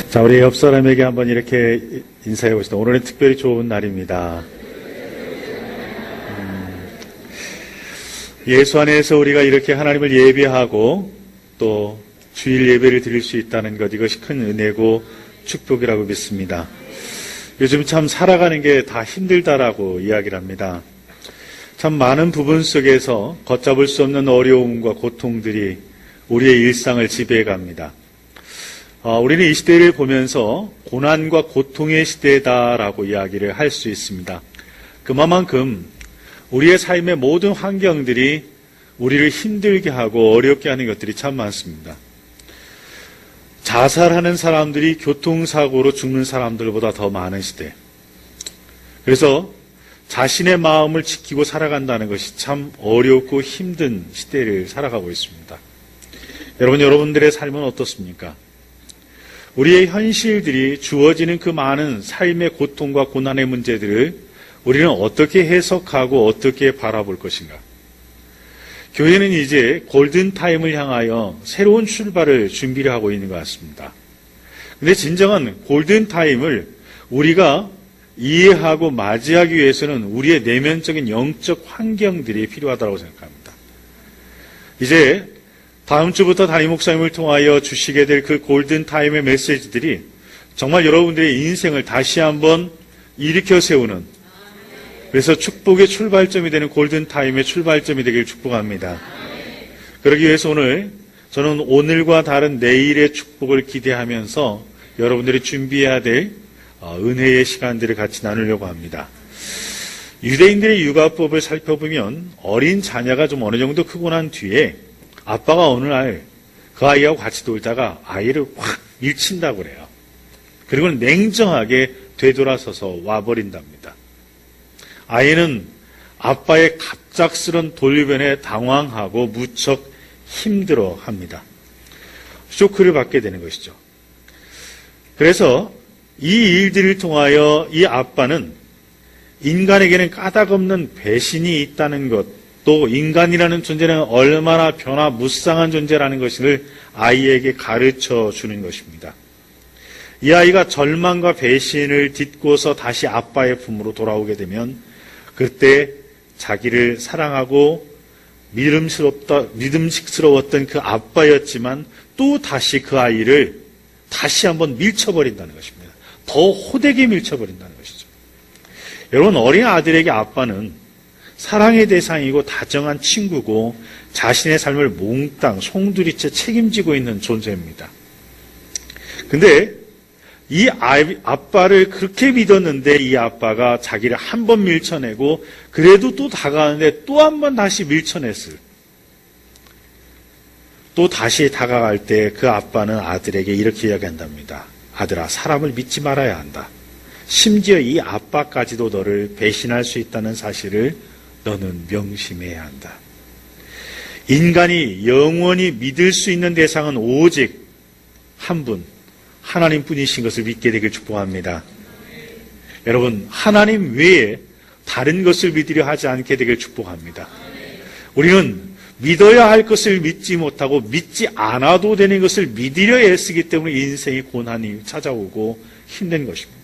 자, 우리 옆 사람에게 한번 이렇게 인사해 보시다. 오늘은 특별히 좋은 날입니다. 예수 안에서 우리가 이렇게 하나님을 예배하고 또 주일 예배를 드릴 수 있다는 것, 이것이 큰 은혜고 축복이라고 믿습니다. 요즘 참 살아가는 게 다 힘들다라고 이야기를 합니다. 참 많은 부분 속에서 걷잡을 수 없는 어려움과 고통들이 우리의 일상을 지배해 갑니다. 우리는 이 시대를 보면서 고난과 고통의 시대다라고 이야기를 할 수 있습니다. 그만큼 우리의 삶의 모든 환경들이 우리를 힘들게 하고 어렵게 하는 것들이 참 많습니다. 자살하는 사람들이 교통사고로 죽는 사람들보다 더 많은 시대. 그래서 자신의 마음을 지키고 살아간다는 것이 참 어렵고 힘든 시대를 살아가고 있습니다. 여러분들의 삶은 어떻습니까? 우리의 현실들이 주어지는 그 많은 삶의 고통과 고난의 문제들을 우리는 어떻게 해석하고 어떻게 바라볼 것인가? 교회는 이제 골든타임을 향하여 새로운 출발을 준비를 하고 있는 것 같습니다. 근데 진정한 골든타임을 우리가 이해하고 맞이하기 위해서는 우리의 내면적인 영적 환경들이 필요하다고 생각합니다. 이제 다음 주부터 담임 목사님을 통하여 주시게 될 그 골든타임의 메시지들이 정말 여러분들의 인생을 다시 한번 일으켜 세우는, 그래서 축복의 출발점이 되는 골든타임의 출발점이 되길 축복합니다. 그러기 위해서 저는 오늘과 다른 내일의 축복을 기대하면서 여러분들이 준비해야 될 은혜의 시간들을 같이 나누려고 합니다. 유대인들의 육아법을 살펴보면 어린 자녀가 좀 어느 정도 크고 난 뒤에 아빠가 어느 날 그 아이하고 같이 놀다가 아이를 확 밀친다고 그래요. 그리고 냉정하게 되돌아서서 와버린답니다. 아이는 아빠의 갑작스런 돌변에 당황하고 무척 힘들어합니다. 쇼크를 받게 되는 것이죠. 그래서 이 일들을 통하여 이 아빠는 인간에게는 까닭없는 배신이 있다는 것, 또 인간이라는 존재는 얼마나 변화무쌍한 존재라는 것을 아이에게 가르쳐 주는 것입니다. 이 아이가 절망과 배신을 딛고서 다시 아빠의 품으로 돌아오게 되면 그때 자기를 사랑하고 믿음직스러웠던 그 아빠였지만 또 다시 그 아이를 다시 한번 밀쳐버린다는 것입니다. 더 호되게 밀쳐버린다는 것이죠. 여러분, 어린 아들에게 아빠는 사랑의 대상이고 다정한 친구고 자신의 삶을 몽땅 송두리째 책임지고 있는 존재입니다. 근데 이 아빠를 그렇게 믿었는데 이 아빠가 자기를 한 번 밀쳐내고 그래도 또 다가가는데 또 한 번 다시 밀쳐냈을. 또 다시 다가갈 때 그 아빠는 아들에게 이렇게 이야기한답니다. 아들아, 사람을 믿지 말아야 한다. 심지어 이 아빠까지도 너를 배신할 수 있다는 사실을 너는 명심해야 한다. 인간이 영원히 믿을 수 있는 대상은 오직 한 분, 하나님뿐이신 것을 믿게 되길 축복합니다. 여러분, 하나님 외에 다른 것을 믿으려 하지 않게 되길 축복합니다. 우리는 믿어야 할 것을 믿지 못하고 믿지 않아도 되는 것을 믿으려 애쓰기 때문에 인생의 고난이 찾아오고 힘든 것입니다.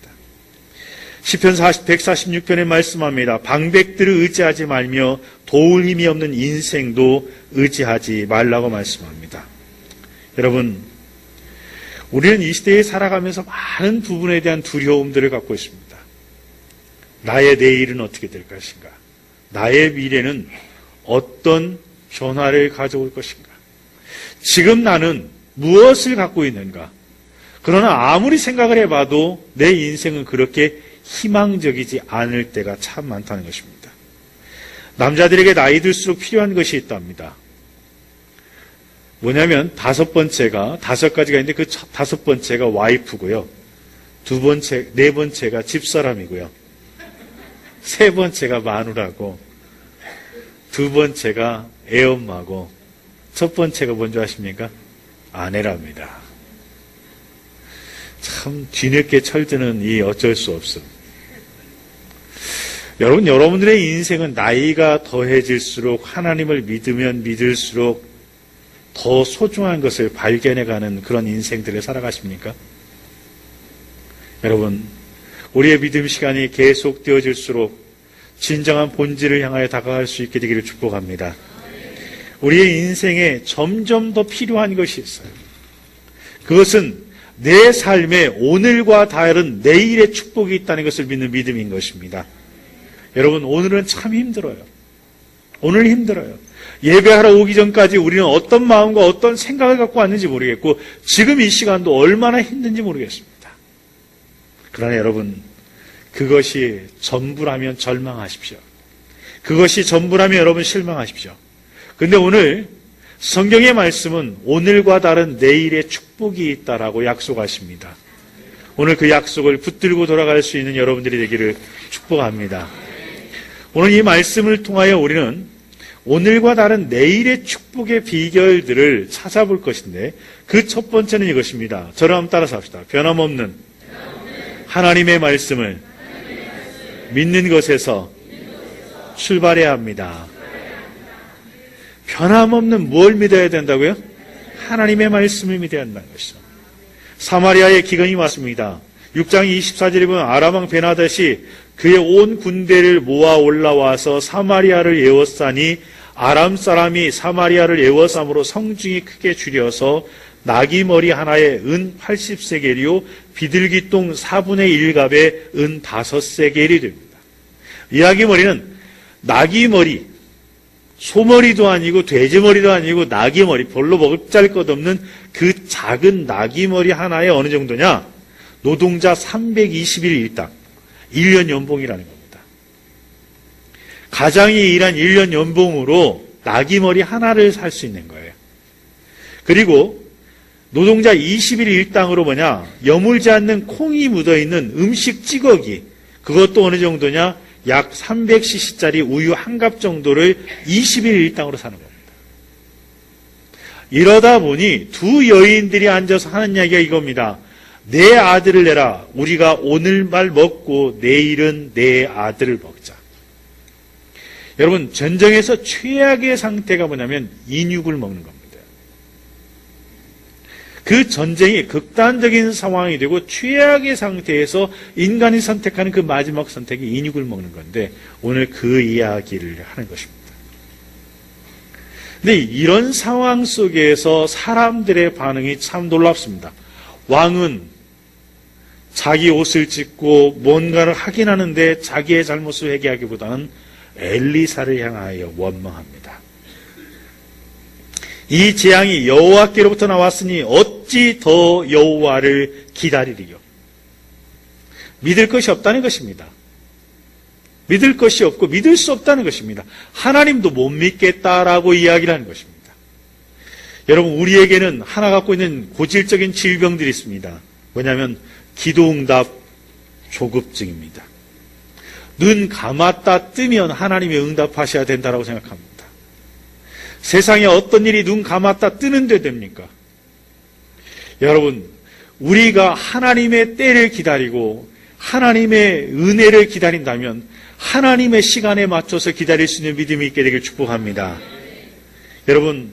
시편 146편에 말씀합니다. 방백들을 의지하지 말며 도울 힘이 없는 인생도 의지하지 말라고 말씀합니다. 여러분, 우리는 이 시대에 살아가면서 많은 부분에 대한 두려움들을 갖고 있습니다. 나의 내일은 어떻게 될 것인가? 나의 미래는 어떤 변화를 가져올 것인가? 지금 나는 무엇을 갖고 있는가? 그러나 아무리 생각을 해봐도 내 인생은 그렇게 희망적이지 않을 때가 참 많다는 것입니다. 남자들에게 나이 들수록 필요한 것이 있답니다. 뭐냐면 다섯 가지가 있는데 그 다섯 번째가 와이프고요. 네 번째가 집사람이고요. 세 번째가 마누라고, 두 번째가 애엄마고, 첫 번째가 뭔지 아십니까? 아내랍니다. 참 뒤늦게 철드는 이 어쩔 수 없음. 여러분들의 인생은 나이가 더해질수록 하나님을 믿으면 믿을수록 더 소중한 것을 발견해가는 그런 인생들을 살아가십니까? 여러분, 우리의 믿음 시간이 계속 되어질수록 진정한 본질을 향하여 다가갈 수 있게 되기를 축복합니다. 우리의 인생에 점점 더 필요한 것이 있어요. 그것은 내 삶에 오늘과 다른 내일의 축복이 있다는 것을 믿는 믿음인 것입니다. 여러분, 오늘은 참 힘들어요. 오늘 힘들어요. 예배하러 오기 전까지 우리는 어떤 마음과 어떤 생각을 갖고 왔는지 모르겠고 지금 이 시간도 얼마나 힘든지 모르겠습니다. 그러나 여러분, 그것이 전부라면 절망하십시오. 그것이 전부라면 여러분 실망하십시오. 근데 오늘 성경의 말씀은 오늘과 다른 내일의 축복이 있다라고 약속하십니다. 오늘 그 약속을 붙들고 돌아갈 수 있는 여러분들이 되기를 축복합니다. 오늘 이 말씀을 통하여 우리는 오늘과 다른 내일의 축복의 비결들을 찾아볼 것인데 그 첫 번째는 이것입니다. 저를 한번 따라서 합시다. 변함없는 하나님의 말씀을 믿는 것에서 출발해야 합니다. 변함없는 뭘 믿어야 된다고요? 하나님의 말씀을 믿어야 한다는 것이죠. 사마리아에 기근이 왔습니다. 6장 24절에 보면 아람왕 베나닷이 그의 온 군대를 모아 올라와서 사마리아를 에워싸니 아람 사람이 사마리아를 에워싸므로 성중이 크게 줄여서 나귀머리 하나에 은 80세겔이요 비둘기똥 4분의 1갑에 은 5세겔이 됩니다. 이 나귀머리는 나귀머리, 소머리도 아니고 돼지머리도 아니고 나귀머리, 별로 먹을 것 없는 그 작은 나귀머리 하나에 어느 정도냐? 노동자 320일 일당, 1년 연봉이라는 겁니다. 가장이 일한 1년 연봉으로 나귀머리 하나를 살 수 있는 거예요. 그리고 노동자 20일 일당으로 뭐냐? 여물지 않는 콩이 묻어있는 음식 찌꺼기, 그것도 어느 정도냐? 약 300cc짜리 우유 한 갑 정도를 20일 일당으로 사는 겁니다. 이러다 보니 두 여인들이 앉아서 하는 이야기가 이겁니다. 내 아들을 내라. 우리가 오늘만 먹고 내일은 내 아들을 먹자. 여러분, 전쟁에서 최악의 상태가 뭐냐면 인육을 먹는 겁니다. 그 전쟁이 극단적인 상황이 되고 최악의 상태에서 인간이 선택하는 그 마지막 선택이 인육을 먹는 건데 오늘 그 이야기를 하는 것입니다. 근데 이런 상황 속에서 사람들의 반응이 참 놀랍습니다. 왕은 자기 옷을 찢고 뭔가를 하긴 하는데 자기의 잘못을 회개하기보다는 엘리사를 향하여 원망합니다. 이 재앙이 여호와께로부터 나왔으니 어찌 더 여호와를 기다리리요. 믿을 것이 없다는 것입니다. 믿을 것이 없고 믿을 수 없다는 것입니다. 하나님도 못 믿겠다라고 이야기를 하는 것입니다. 여러분, 우리에게는 하나 갖고 있는 고질적인 질병들이 있습니다. 뭐냐면 기도응답 조급증입니다. 눈 감았다 뜨면 하나님이 응답하셔야 된다고 생각합니다. 세상에 어떤 일이 눈 감았다 뜨는데 됩니까? 여러분, 우리가 하나님의 때를 기다리고 하나님의 은혜를 기다린다면 하나님의 시간에 맞춰서 기다릴 수 있는 믿음이 있게 되길 축복합니다. 여러분,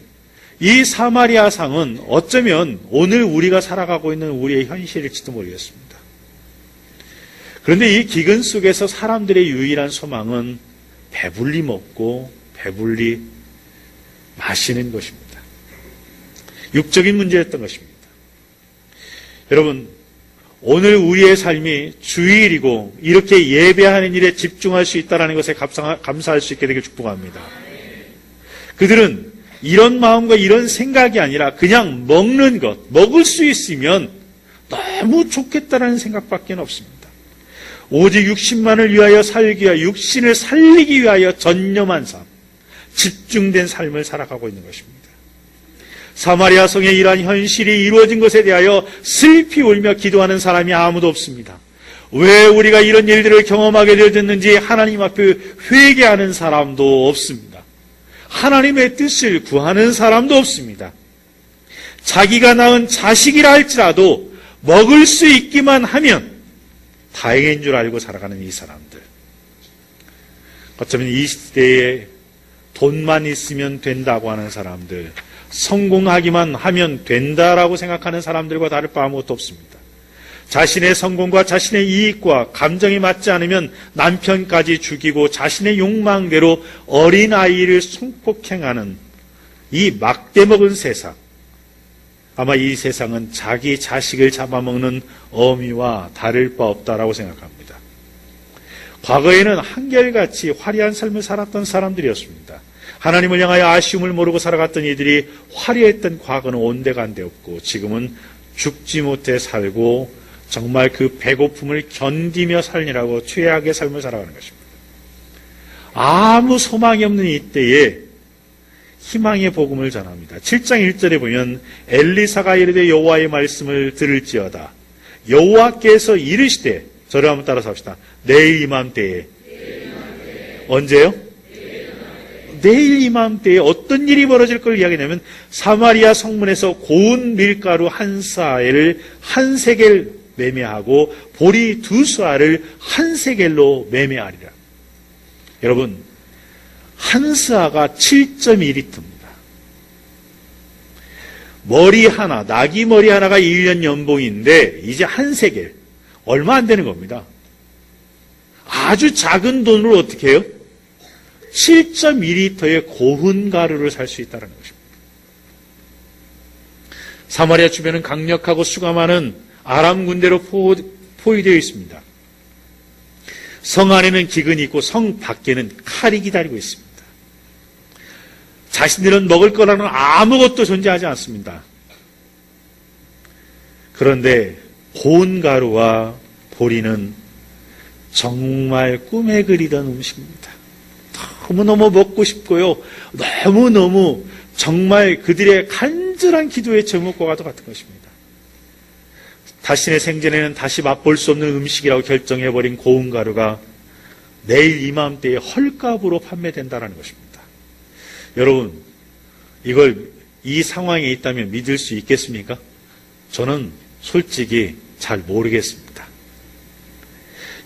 이 사마리아 상은 어쩌면 오늘 우리가 살아가고 있는 우리의 현실일지도 모르겠습니다. 그런데 이 기근 속에서 사람들의 유일한 소망은 배불리 먹고 배불리 마시는 것입니다. 육적인 문제였던 것입니다. 여러분, 오늘 우리의 삶이 주일이고 이렇게 예배하는 일에 집중할 수 있다는 것에 감사할 수 있게 되길 축복합니다. 그들은 이런 마음과 이런 생각이 아니라 그냥 먹는 것, 먹을 수 있으면 너무 좋겠다는 생각밖에 없습니다. 오직 육신만을 위하여 살기 위하여 육신을 살리기 위하여 전념한 삶, 집중된 삶을 살아가고 있는 것입니다. 사마리아 성의 이러한 현실이 이루어진 것에 대하여 슬피 울며 기도하는 사람이 아무도 없습니다. 왜 우리가 이런 일들을 경험하게 되었는지 하나님 앞에 회개하는 사람도 없습니다. 하나님의 뜻을 구하는 사람도 없습니다. 자기가 낳은 자식이라 할지라도 먹을 수 있기만 하면 다행인 줄 알고 살아가는 이 사람들. 어쩌면 이 시대에 돈만 있으면 된다고 하는 사람들, 성공하기만 하면 된다라고 생각하는 사람들과 다를 바 아무것도 없습니다. 자신의 성공과 자신의 이익과 감정이 맞지 않으면 남편까지 죽이고 자신의 욕망대로 어린아이를 성폭행하는 이 막대먹은 세상. 아마 이 세상은 자기 자식을 잡아먹는 어미와 다를 바 없다라고 생각합니다. 과거에는 한결같이 화려한 삶을 살았던 사람들이었습니다. 하나님을 향하여 아쉬움을 모르고 살아갔던 이들이 화려했던 과거는 온데간데 없고 지금은 죽지 못해 살고 정말 그 배고픔을 견디며 살리라고 최악의 삶을 살아가는 것입니다. 아무 소망이 없는 이때에 희망의 복음을 전합니다. 7장 1절에 보면 엘리사가 이르되 여호와의 말씀을 들을지어다. 여호와께서 이르시되, 저를 한번 따라서 합시다. 내일 이맘때에. 언제요? 내일 이맘때에 어떤 일이 벌어질 걸 이야기하냐면 사마리아 성문에서 고운 밀가루 한 사엘을 한 세겔 매매하고 보리 두 스아를 한 세겔로 매매하리라. 여러분, 한 스아가 7.2리터입니다. 머리 하나, 나귀 머리 하나가 1년 연봉인데 이제 한 세겔, 얼마 안 되는 겁니다. 아주 작은 돈으로 어떻게 해요? 7.2리터의 고운 가루를 살 수 있다는 것입니다. 사마리아 주변은 강력하고 수가 많은 아람 군대로 포위되어 있습니다. 성 안에는 기근이 있고 성 밖에는 칼이 기다리고 있습니다. 자신들은 먹을 거라는 아무것도 존재하지 않습니다. 그런데 고운 가루와 보리는 정말 꿈에 그리던 음식입니다. 너무너무 먹고 싶고요. 너무너무 정말 그들의 간절한 기도의 제목과 같은 것입니다. 자신의 생전에는 다시 맛볼 수 없는 음식이라고 결정해버린 고운 가루가 내일 이맘때에 헐값으로 판매된다는 것입니다. 여러분, 이걸 이 상황에 있다면 믿을 수 있겠습니까? 저는 솔직히 잘 모르겠습니다.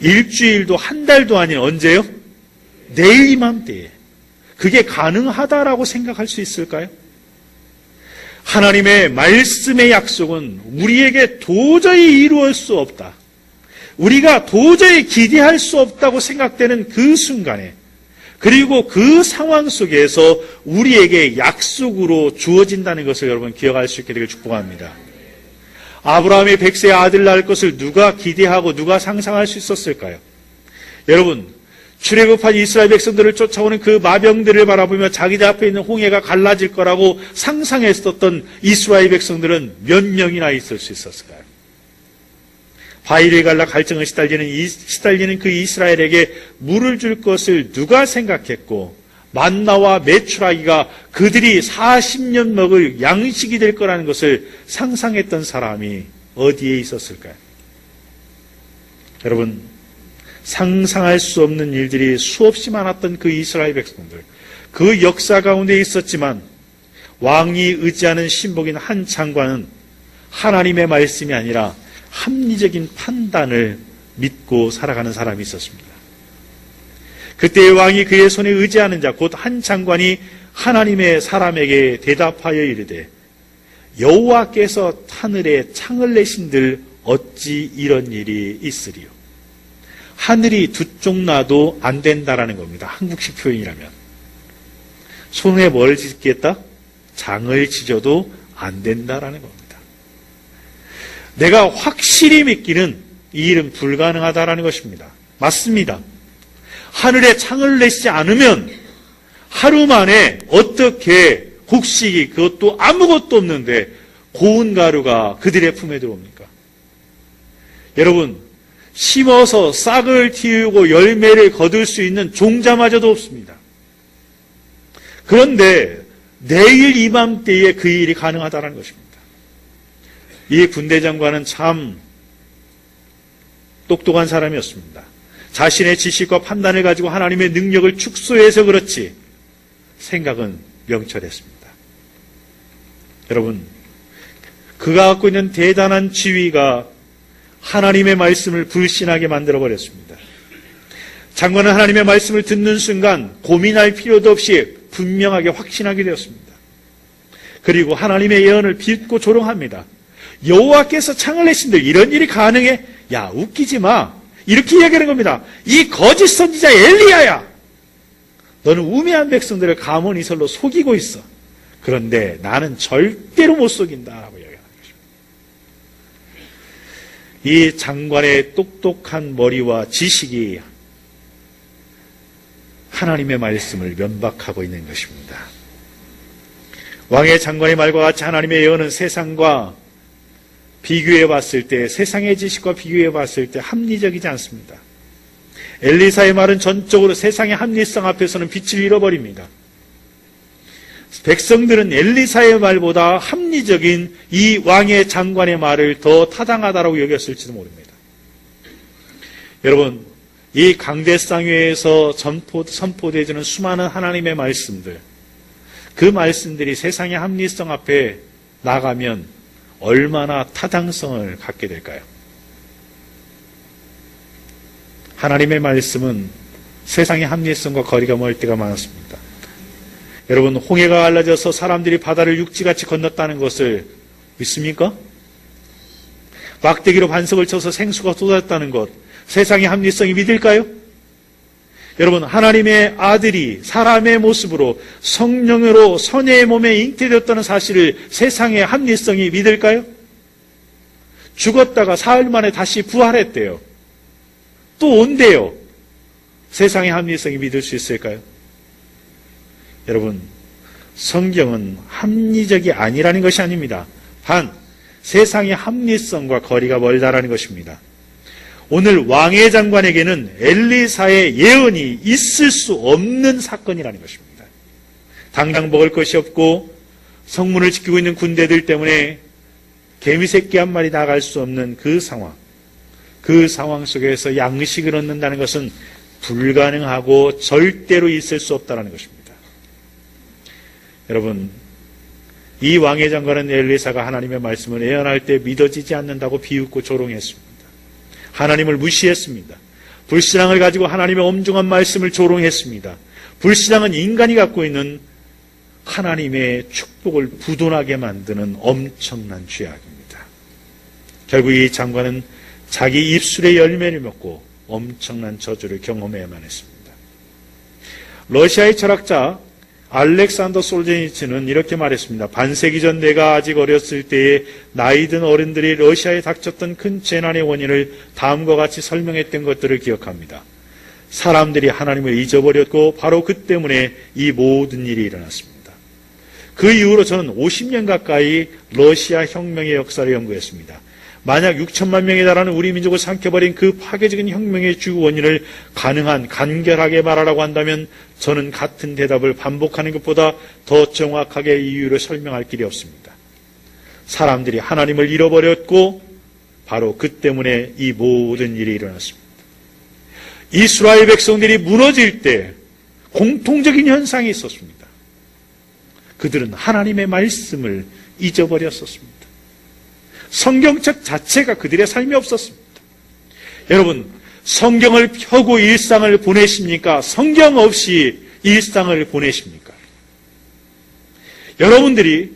일주일도 한 달도 아닌 언제요? 내일 이맘때에. 그게 가능하다라고 생각할 수 있을까요? 하나님의 말씀의 약속은 우리에게 도저히 이루어질 수 없다. 우리가 도저히 기대할 수 없다고 생각되는 그 순간에, 그리고 그 상황 속에서 우리에게 약속으로 주어진다는 것을 여러분 기억할 수 있게 되길 축복합니다. 아브라함의 100세의 아들 낳을 것을 누가 기대하고 누가 상상할 수 있었을까요? 여러분, 출애굽한 이스라엘 백성들을 쫓아오는 그 마병들을 바라보며 자기들 앞에 있는 홍해가 갈라질 거라고 상상했었던 이스라엘 백성들은 몇 명이나 있을 수 있었을까요? 바위를 갈라 갈증을 시달리는 그 이스라엘에게 물을 줄 것을 누가 생각했고 만나와 메추라기가 그들이 40년 먹을 양식이 될 거라는 것을 상상했던 사람이 어디에 있었을까요? 여러분, 상상할 수 없는 일들이 수없이 많았던 그 이스라엘 백성들, 그 역사 가운데 있었지만 왕이 의지하는 신복인 한 장관은 하나님의 말씀이 아니라 합리적인 판단을 믿고 살아가는 사람이 있었습니다. 그때의 왕이 그의 손에 의지하는 자, 곧 한 장관이 하나님의 사람에게 대답하여 이르되 여호와께서 하늘에 창을 내신들 어찌 이런 일이 있으리요. 하늘이 두 쪽 나도 안 된다라는 겁니다. 한국식 표현이라면. 손에 뭘 짓겠다? 장을 지져도 안 된다라는 겁니다. 내가 확실히 믿기는 이 일은 불가능하다라는 것입니다. 맞습니다. 하늘에 창을 내시지 않으면 하루 만에 어떻게 곡식이, 그것도 아무것도 없는데 고운 가루가 그들의 품에 들어옵니까? 여러분, 심어서 싹을 틔우고 열매를 거둘 수 있는 종자마저도 없습니다. 그런데 내일 이맘때에 그 일이 가능하다는 것입니다. 이 군대 장관은 참 똑똑한 사람이었습니다. 자신의 지식과 판단을 가지고 하나님의 능력을 축소해서 그렇지 생각은 명철했습니다. 여러분, 그가 갖고 있는 대단한 지위가 하나님의 말씀을 불신하게 만들어버렸습니다. 장관은 하나님의 말씀을 듣는 순간 고민할 필요도 없이 분명하게 확신하게 되었습니다. 그리고 하나님의 예언을 믿고 조롱합니다. 여호와께서 창을 내신들 이런 일이 가능해? 야, 웃기지 마. 이렇게 이야기하는 겁니다. 이 거짓 선지자 엘리야야. 너는 우매한 백성들을 가문이설로 속이고 있어. 그런데 나는 절대로 못 속인다라고 이야기하는 것입니다. 이 장관의 똑똑한 머리와 지식이 하나님의 말씀을 면박하고 있는 것입니다. 왕의 장관의 말과 같이 하나님의 예언은 세상과 비교해 봤을 때, 세상의 지식과 비교해 봤을 때 합리적이지 않습니다. 엘리사의 말은 전적으로 세상의 합리성 앞에서는 빛을 잃어버립니다. 백성들은 엘리사의 말보다 합리적인 이 왕의 장관의 말을 더 타당하다고 여겼을지도 모릅니다. 여러분, 이 강대상회에서 선포되어지는 수많은 하나님의 말씀들, 그 말씀들이 세상의 합리성 앞에 나가면 얼마나 타당성을 갖게 될까요? 하나님의 말씀은 세상의 합리성과 거리가 멀 때가 많습니다. 여러분, 홍해가 갈라져서 사람들이 바다를 육지같이 건넜다는 것을 믿습니까? 막대기로 반석을 쳐서 생수가 쏟아졌다는 것, 세상의 합리성이 믿을까요? 여러분, 하나님의 아들이 사람의 모습으로 성령으로 선의 몸에 잉태되었다는 사실을 세상의 합리성이 믿을까요? 죽었다가 사흘 만에 다시 부활했대요. 또 온대요. 세상의 합리성이 믿을 수 있을까요? 여러분, 성경은 합리적이 아니라는 것이 아닙니다. 단, 세상의 합리성과 거리가 멀다라는 것입니다. 오늘 왕의 장관에게는 엘리사의 예언이 있을 수 없는 사건이라는 것입니다. 당장 먹을 것이 없고 성문을 지키고 있는 군대들 때문에 개미새끼 한 마리 나갈 수 없는 그 상황 속에서 양식을 얻는다는 것은 불가능하고 절대로 있을 수 없다는 것입니다. 여러분, 이 왕의 장관은 엘리사가 하나님의 말씀을 예언할 때 믿어지지 않는다고 비웃고 조롱했습니다. 하나님을 무시했습니다. 불신앙을 가지고 하나님의 엄중한 말씀을 조롱했습니다. 불신앙은 인간이 갖고 있는 하나님의 축복을 부도나게 만드는 엄청난 죄악입니다. 결국 이 장관은 자기 입술의 열매를 먹고 엄청난 저주를 경험해야만 했습니다. 러시아의 철학자 알렉산더 솔제니츠는 이렇게 말했습니다. 반세기 전 내가 아직 어렸을 때에 나이든 어른들이 러시아에 닥쳤던 큰 재난의 원인을 다음과 같이 설명했던 것들을 기억합니다. 사람들이 하나님을 잊어버렸고 바로 그 때문에 이 모든 일이 일어났습니다. 그 이후로 저는 50년 가까이 러시아 혁명의 역사를 연구했습니다. 만약 6천만 명에 달하는 우리 민족을 삼켜버린 그 파괴적인 혁명의 주 원인을 가능한 간결하게 말하라고 한다면 저는 같은 대답을 반복하는 것보다 더 정확하게 이유를 설명할 길이 없습니다. 사람들이 하나님을 잃어버렸고 바로 그 때문에 이 모든 일이 일어났습니다. 이스라엘 백성들이 무너질 때 공통적인 현상이 있었습니다. 그들은 하나님의 말씀을 잊어버렸었습니다. 성경책 자체가 그들의 삶이 없었습니다. 여러분, 성경을 펴고 일상을 보내십니까? 성경 없이 일상을 보내십니까? 여러분들이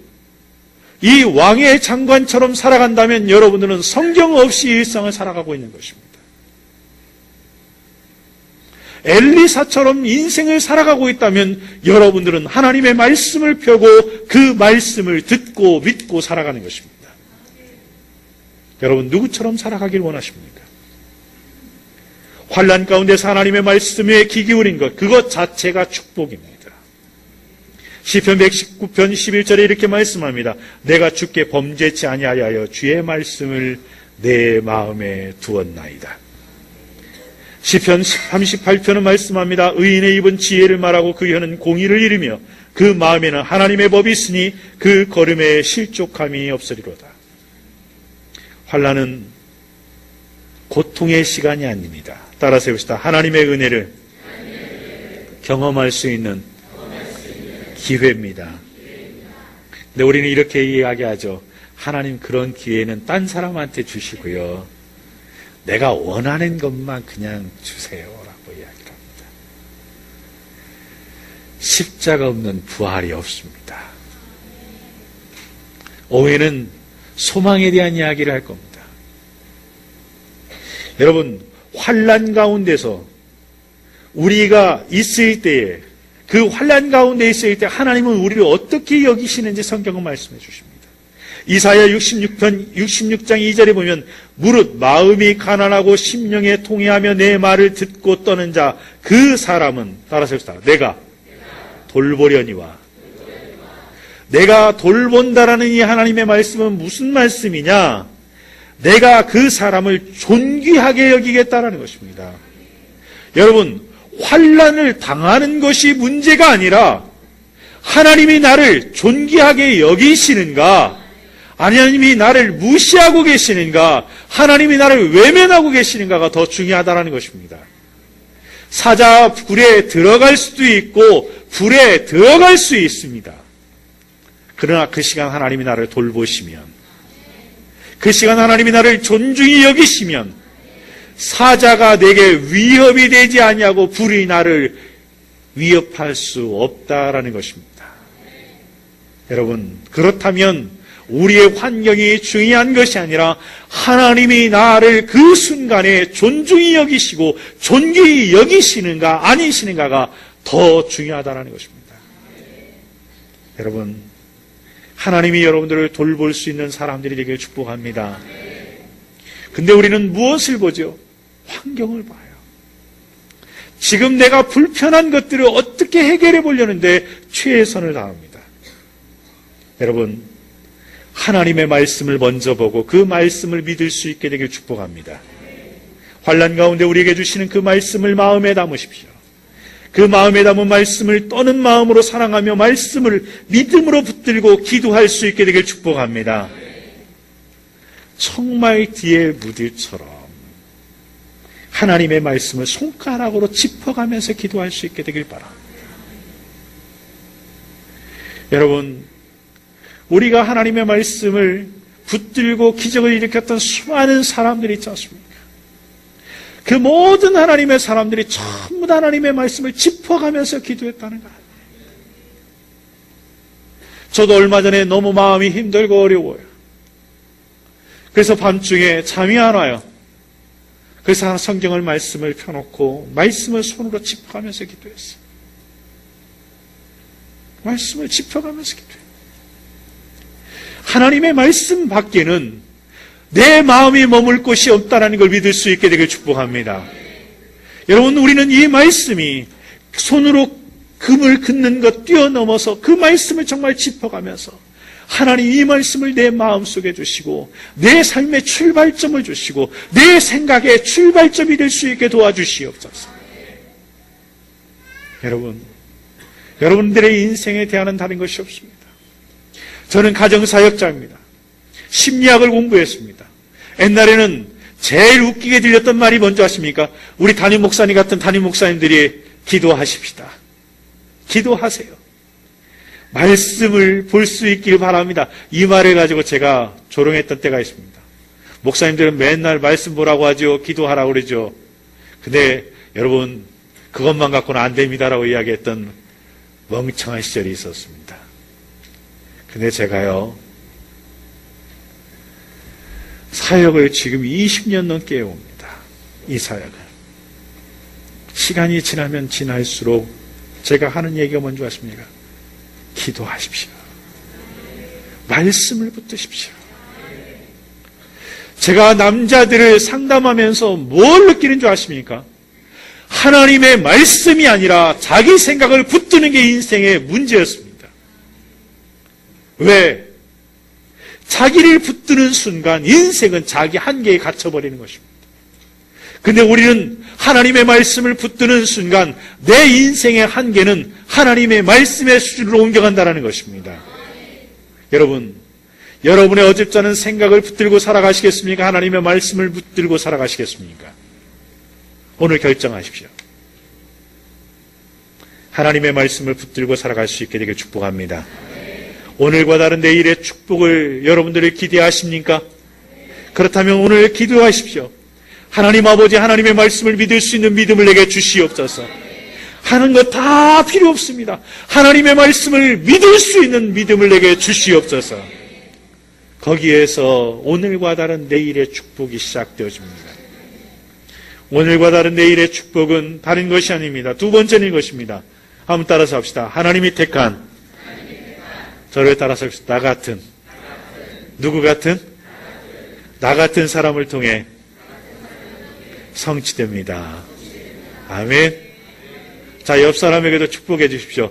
이 왕의 장관처럼 살아간다면 여러분들은 성경 없이 일상을 살아가고 있는 것입니다. 엘리사처럼 인생을 살아가고 있다면 여러분들은 하나님의 말씀을 펴고 그 말씀을 듣고 믿고 살아가는 것입니다. 여러분, 누구처럼 살아가길 원하십니까? 환난 가운데서 하나님의 말씀에 귀 기울인 것, 그것 자체가 축복입니다. 시편 119편 11절에 이렇게 말씀합니다. 내가 주께 범죄치 아니하여 주의 말씀을 내 마음에 두었나이다. 시편 38편은 말씀합니다. 의인의 입은 지혜를 말하고 그 혀는 공의를 이루며 그 마음에는 하나님의 법이 있으니 그 걸음에 실족함이 없으리로다. 환난은 고통의 시간이 아닙니다. 따라서 해봅시다. 하나님의 은혜를 경험할 수 있는 기회입니다. 근데 우리는 이렇게 이야기하죠. 하나님 그런 기회는 딴 사람한테 주시고요. 내가 원하는 것만 그냥 주세요라고 이야기를 합니다. 십자가 없는 부활이 없습니다. 오해는 소망에 대한 이야기를 할 겁니다. 여러분, 환난 가운데서 우리가 있을 때에, 그 환난 가운데 있을 때 하나님은 우리를 어떻게 여기시는지 성경은 말씀해 주십니다. 이사야 66장 2절에 보면 무릇 마음이 가난하고 심령에 통회하며 내 말을 듣고 떠는 자 그 사람은, 따라서 읽읍시다. 내가 돌보려니와. 내가 돌본다라는 이 하나님의 말씀은 무슨 말씀이냐? 내가 그 사람을 존귀하게 여기겠다라는 것입니다. 여러분, 환난을 당하는 것이 문제가 아니라 하나님이 나를 존귀하게 여기시는가, 하나님이 나를 무시하고 계시는가, 하나님이 나를 외면하고 계시는가가 더 중요하다는 것입니다. 사자 불에 들어갈 수도 있고 불에 들어갈 수 있습니다. 그러나 그 시간 하나님이 나를 돌보시면, 그 시간 하나님이 나를 존중히 여기시면 사자가 내게 위협이 되지 아니하고 불이 나를 위협할 수 없다라는 것입니다. 여러분, 그렇다면 우리의 환경이 중요한 것이 아니라 하나님이 나를 그 순간에 존중히 여기시고 존귀히 여기시는가 아니시는가가 더 중요하다는 것입니다. 여러분, 하나님이 여러분들을 돌볼 수 있는 사람들이 되길 축복합니다. 근데 우리는 무엇을 보죠? 환경을 봐요. 지금 내가 불편한 것들을 어떻게 해결해 보려는데 최선을 다합니다. 여러분, 하나님의 말씀을 먼저 보고 그 말씀을 믿을 수 있게 되길 축복합니다. 환난 가운데 우리에게 주시는 그 말씀을 마음에 담으십시오. 그 마음에 담은 말씀을 떠는 마음으로 사랑하며 말씀을 믿음으로 붙들고 기도할 수 있게 되길 축복합니다. 청말 뒤에 무들처럼 하나님의 말씀을 손가락으로 짚어가면서 기도할 수 있게 되길 바랍니다. 여러분, 우리가 하나님의 말씀을 붙들고 기적을 일으켰던 수많은 사람들이 있지 않습니까? 그 모든 하나님의 사람들이 전부 다 하나님의 말씀을 짚어가면서 기도했다는 거예요. 저도 얼마 전에 너무 마음이 힘들고 어려워요. 그래서 밤중에 잠이 안 와요. 그래서 성경을 말씀을 펴놓고 말씀을 손으로 짚어가면서 기도했어요. 말씀을 짚어가면서 기도해요. 하나님의 말씀 밖에는 내 마음이 머물 곳이 없다는 걸 믿을 수 있게 되길 축복합니다. 여러분, 우리는 이 말씀이 손으로 금을 긋는 것 뛰어넘어서 그 말씀을 정말 짚어가면서 하나님 이 말씀을 내 마음속에 주시고 내 삶의 출발점을 주시고 내 생각의 출발점이 될 수 있게 도와주시옵소서. 여러분, 여러분들의 인생에 대하는 다른 것이 없습니다. 저는 가정사역자입니다. 심리학을 공부했습니다. 옛날에는 제일 웃기게 들렸던 말이 뭔지 아십니까? 우리 담임 목사님 같은 담임 목사님들이 기도하십시다. 기도하세요. 말씀을 볼 수 있길 바랍니다. 이 말을 가지고 제가 조롱했던 때가 있습니다. 목사님들은 맨날 말씀 보라고 하죠. 기도하라고 그러죠. 근데 여러분, 그것만 갖고는 안 됩니다라고 이야기했던 멍청한 시절이 있었습니다. 근데 제가요, 사역을 지금 20년 넘게 해옵니다. 이 사역을. 시간이 지나면 지날수록 제가 하는 얘기가 뭔지 아십니까? 기도하십시오. 말씀을 붙드십시오. 제가 남자들을 상담하면서 뭘 느끼는 줄 아십니까? 하나님의 말씀이 아니라 자기 생각을 붙드는 게 인생의 문제였습니다. 왜? 자기를 붙드는 순간 인생은 자기 한계에 갇혀버리는 것입니다. 근데 우리는 하나님의 말씀을 붙드는 순간 내 인생의 한계는 하나님의 말씀의 수준으로 옮겨간다는 것입니다. 여러분, 여러분의 어줍잖은 생각을 붙들고 살아가시겠습니까? 하나님의 말씀을 붙들고 살아가시겠습니까? 오늘 결정하십시오. 하나님의 말씀을 붙들고 살아갈 수 있게 되길 축복합니다. 오늘과 다른 내일의 축복을 여러분들이 기대하십니까? 그렇다면 오늘 기도하십시오. 하나님 아버지, 하나님의 말씀을 믿을 수 있는 믿음을 내게 주시옵소서. 하는 것 다 필요 없습니다. 하나님의 말씀을 믿을 수 있는 믿음을 내게 주시옵소서. 거기에서 오늘과 다른 내일의 축복이 시작되어집니다. 오늘과 다른 내일의 축복은 다른 것이 아닙니다. 두 번째는 이것입니다. 한번 따라서 합시다. 하나님이 택한 저를 따라서 합시다. 나 같은 누구 같은? 나 같은 사람을 통해 성취됩니다. 아멘. 자, 옆 사람에게도 축복해 주십시오.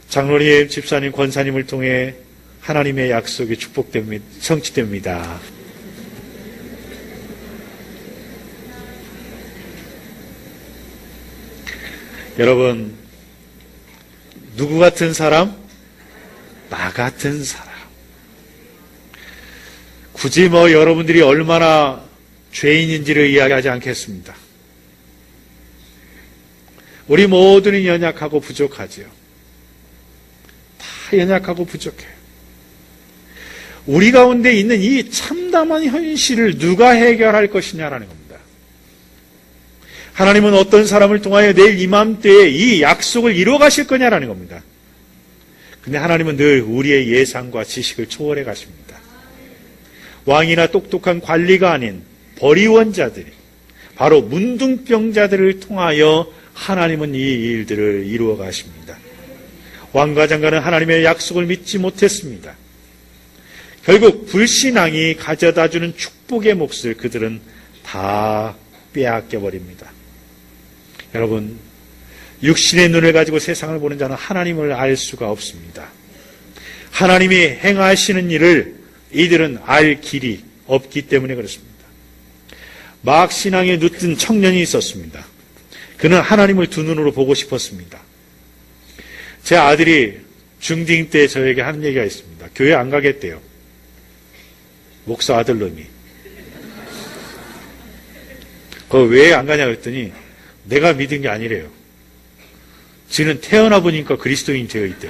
장로님, 집사님, 권사님을 통해 하나님의 약속이 축복됩니다. 성취됩니다. 여러분, 누구 같은 사람? 나 같은 사람. 굳이 여러분들이 얼마나 죄인인지를 이야기하지 않겠습니다. 우리 모두는 연약하고 부족하지요. 다 연약하고 부족해요. 우리 가운데 있는 이 참담한 현실을 누가 해결할 것이냐라는 겁니다. 하나님은 어떤 사람을 통하여 내일 이맘때에 이 약속을 이루어 가실 거냐라는 겁니다. 근데 하나님은 늘 우리의 예상과 지식을 초월해 가십니다. 왕이나 똑똑한 관리가 아닌 벌이원자들이, 바로 문둥병자들을 통하여 하나님은 이 일들을 이루어 가십니다. 왕과 장관은 하나님의 약속을 믿지 못했습니다. 결국 불신앙이 가져다주는 축복의 몫을 그들은 다 빼앗겨 버립니다. 여러분, 육신의 눈을 가지고 세상을 보는 자는 하나님을 알 수가 없습니다. 하나님이 행하시는 일을 이들은 알 길이 없기 때문에 그렇습니다. 막 신앙에 눕든 청년이 있었습니다. 그는 하나님을 두 눈으로 보고 싶었습니다. 제 아들이 중딩 때 저에게 하는 얘기가 있습니다. 교회 안 가겠대요. 목사 아들놈이. 왜 안 가냐 그랬더니 내가 믿은 게 아니래요. 지는 태어나 보니까 그리스도인 되어 있대.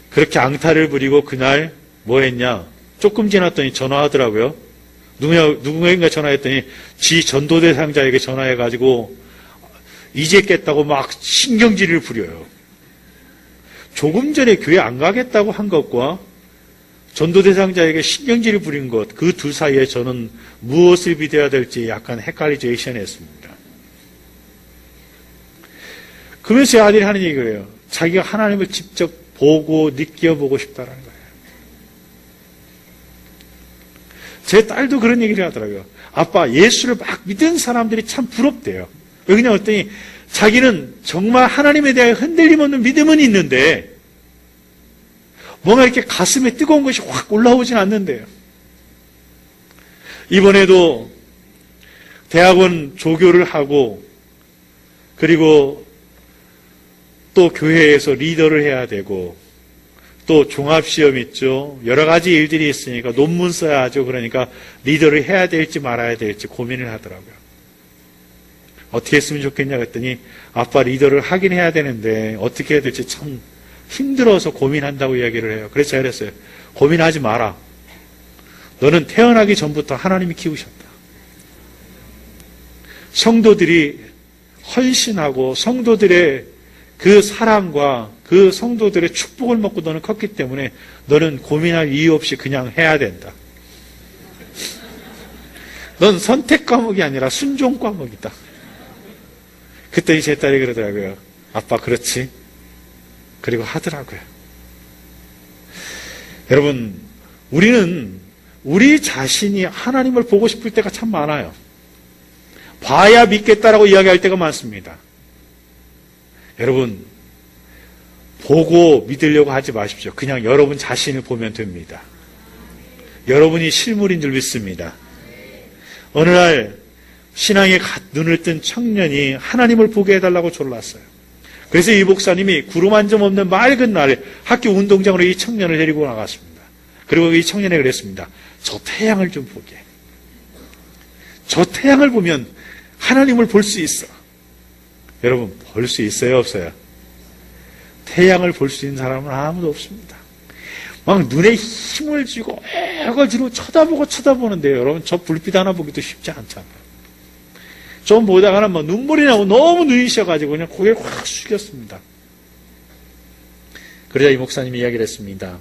그렇게 앙탈을 부리고 그날 뭐 했냐? 조금 지났더니 전화하더라고요. 누군가 전화했더니 지 전도대상자에게 전화해가지고 이제 깼다고 막 신경질을 부려요. 조금 전에 교회 안 가겠다고 한 것과 전도대상자에게 신경질을 부린 것, 그 두 사이에 저는 무엇을 믿어야 될지 약간 헷갈리제이션했습니다. 그러면서 제 아들이 하는 얘기예요. 자기가 하나님을 직접 보고 느껴보고 싶다라는 거예요. 제 딸도 그런 얘기를 하더라고요. 아빠, 예수를 막 믿은 사람들이 참 부럽대요. 왜 그러냐 했더니 자기는 정말 하나님에 대해 흔들림 없는 믿음은 있는데 뭔가 이렇게 가슴에 뜨거운 것이 확 올라오진 않는데요. 이번에도 대학원 조교를 하고 그리고 또 교회에서 리더를 해야 되고 또 종합시험 있죠. 여러 가지 일들이 있으니까 논문 써야 하죠. 그러니까 리더를 해야 될지 말아야 될지 고민을 하더라고요. 어떻게 했으면 좋겠냐 그랬더니 아빠 리더를 하긴 해야 되는데 어떻게 해야 될지 참 힘들어서 고민한다고 이야기를 해요. 그래서 제가 그랬어요. 고민하지 마라. 너는 태어나기 전부터 하나님이 키우셨다. 성도들이 헌신하고 성도들의 그 사랑과 그 성도들의 축복을 먹고 너는 컸기 때문에 너는 고민할 이유 없이 그냥 해야 된다. 넌 선택 과목이 아니라 순종 과목이다. 그랬더니 제 딸이 그러더라고요. 아빠 그렇지? 그리고 하더라고요. 여러분, 우리는 우리 자신이 하나님을 보고 싶을 때가 참 많아요. 봐야 믿겠다라고 이야기할 때가 많습니다. 여러분, 보고 믿으려고 하지 마십시오. 그냥 여러분 자신을 보면 됩니다. 여러분이 실물인 줄 믿습니다. 어느 날 신앙에 눈을 뜬 청년이 하나님을 보게 해달라고 졸랐어요. 그래서 이 목사님이 구름 한 점 없는 맑은 날 학교 운동장으로 이 청년을 데리고 나갔습니다. 그리고 이 청년에게 그랬습니다. 저 태양을 좀 보게. 저 태양을 보면 하나님을 볼 수 있어. 여러분, 볼 수 있어요, 없어요? 태양을 볼 수 있는 사람은 아무도 없습니다. 막 눈에 힘을 쥐고 애가지로 쳐다보는데요. 여러분, 저 불빛 하나 보기도 쉽지 않잖아요. 좀 보다가는 막 눈물이 나고 너무 눈이 셔가지고 그냥 고개를 확 숙였습니다. 그러자 이 목사님이 이야기를 했습니다.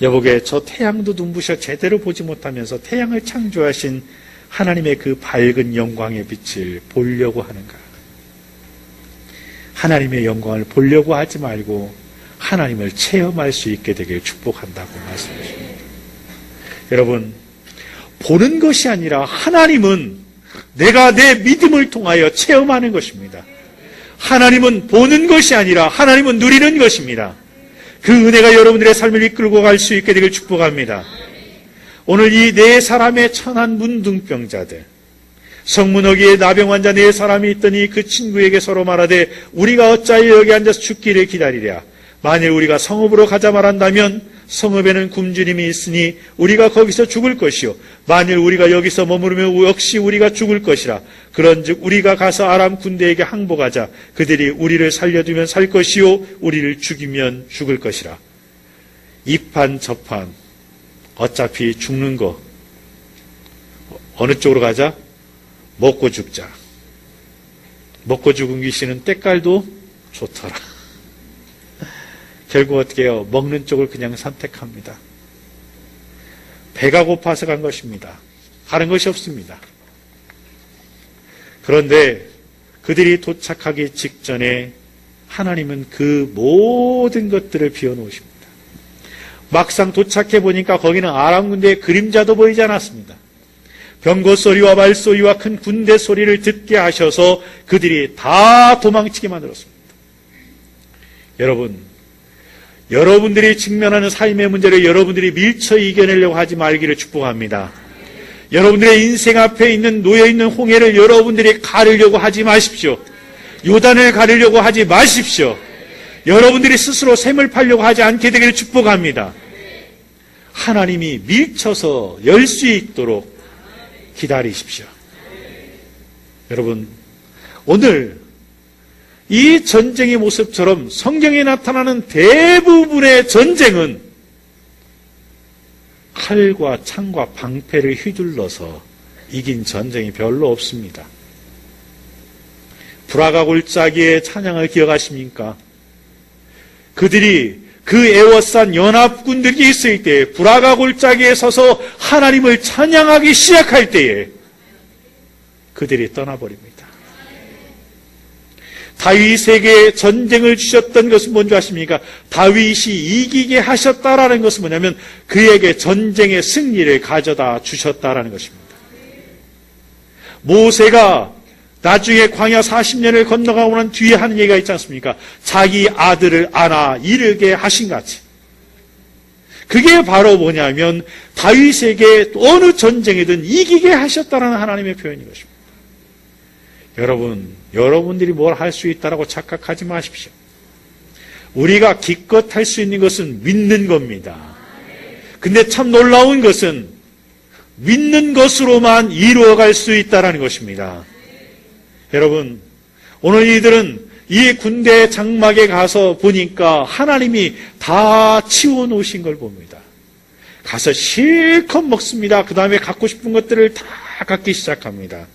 여보게, 저 태양도 눈부셔 제대로 보지 못하면서 태양을 창조하신 하나님의 그 밝은 영광의 빛을 보려고 하는가? 하나님의 영광을 보려고 하지 말고 하나님을 체험할 수 있게 되길 축복한다고 말씀하십니다. 여러분, 보는 것이 아니라 하나님은 내가 내 믿음을 통하여 체험하는 것입니다. 하나님은 보는 것이 아니라 하나님은 누리는 것입니다. 그 은혜가 여러분들의 삶을 이끌고 갈 수 있게 되길 축복합니다. 오늘 이 네 사람의 천한 문둥병자들, 성문어기에 나병 환자 네 사람이 있더니 그 친구에게 서로 말하되 우리가 어찌하여 여기 앉아서 죽기를 기다리랴. 만일 우리가 성읍으로 가자 말한다면 성읍에는 굶주림이 있으니 우리가 거기서 죽을 것이요, 만일 우리가 여기서 머무르면 역시 우리가 죽을 것이라. 그런즉 우리가 가서 아람 군대에게 항복하자. 그들이 우리를 살려두면 살 것이요 우리를 죽이면 죽을 것이라. 이판 저판 어차피 죽는 거 어느 쪽으로 가자? 먹고 죽자. 먹고 죽은 귀신은 때깔도 좋더라. 결국 어떻게 해요? 먹는 쪽을 그냥 선택합니다. 배가 고파서 간 것입니다. 다른 것이 없습니다. 그런데 그들이 도착하기 직전에 하나님은 그 모든 것들을 비워놓으십니다. 막상 도착해 보니까 거기는 아람 군대의 그림자도 보이지 않았습니다. 병거 소리와 말소리와 큰 군대 소리를 듣게 하셔서 그들이 다 도망치게 만들었습니다. 여러분들이 직면하는 삶의 문제를 여러분들이 밀쳐 이겨내려고 하지 말기를 축복합니다. 여러분들의 인생 앞에 있는 놓여있는 홍해를 여러분들이 가르려고 하지 마십시오. 요단을 가르려고 하지 마십시오. 여러분들이 스스로 샘을 팔려고 하지 않게 되기를 축복합니다. 하나님이 밀쳐서 열 수 있도록 기다리십시오. 여러분, 오늘 이 전쟁의 모습처럼 성경에 나타나는 대부분의 전쟁은 칼과 창과 방패를 휘둘러서 이긴 전쟁이 별로 없습니다. 브라가 골짜기의 찬양을 기억하십니까? 그들이 그 에워싼 연합군들이 있을 때 브라가 골짜기에 서서 하나님을 찬양하기 시작할 때에 그들이 떠나버립니다. 다윗에게 전쟁을 주셨던 것은 뭔지 아십니까? 다윗이 이기게 하셨다라는 것은 뭐냐면 그에게 전쟁의 승리를 가져다 주셨다라는 것입니다. 모세가 나중에 광야 40년을 건너가고 난 뒤에 하는 얘기가 있지 않습니까? 자기 아들을 안아 이르게 하신 같이. 그게 바로 뭐냐면 다윗에게 어느 전쟁이든 이기게 하셨다는 하나님의 표현인 것입니다. 여러분들이 뭘 할 수 있다라고 착각하지 마십시오. 우리가 기껏 할 수 있는 것은 믿는 겁니다. 근데 참 놀라운 것은 믿는 것으로만 이루어갈 수 있다는 것입니다. 여러분, 오늘 이들은 이 군대 장막에 가서 보니까 하나님이 다 치워놓으신 걸 봅니다. 가서 실컷 먹습니다. 그 다음에 갖고 싶은 것들을 다 갖기 시작합니다.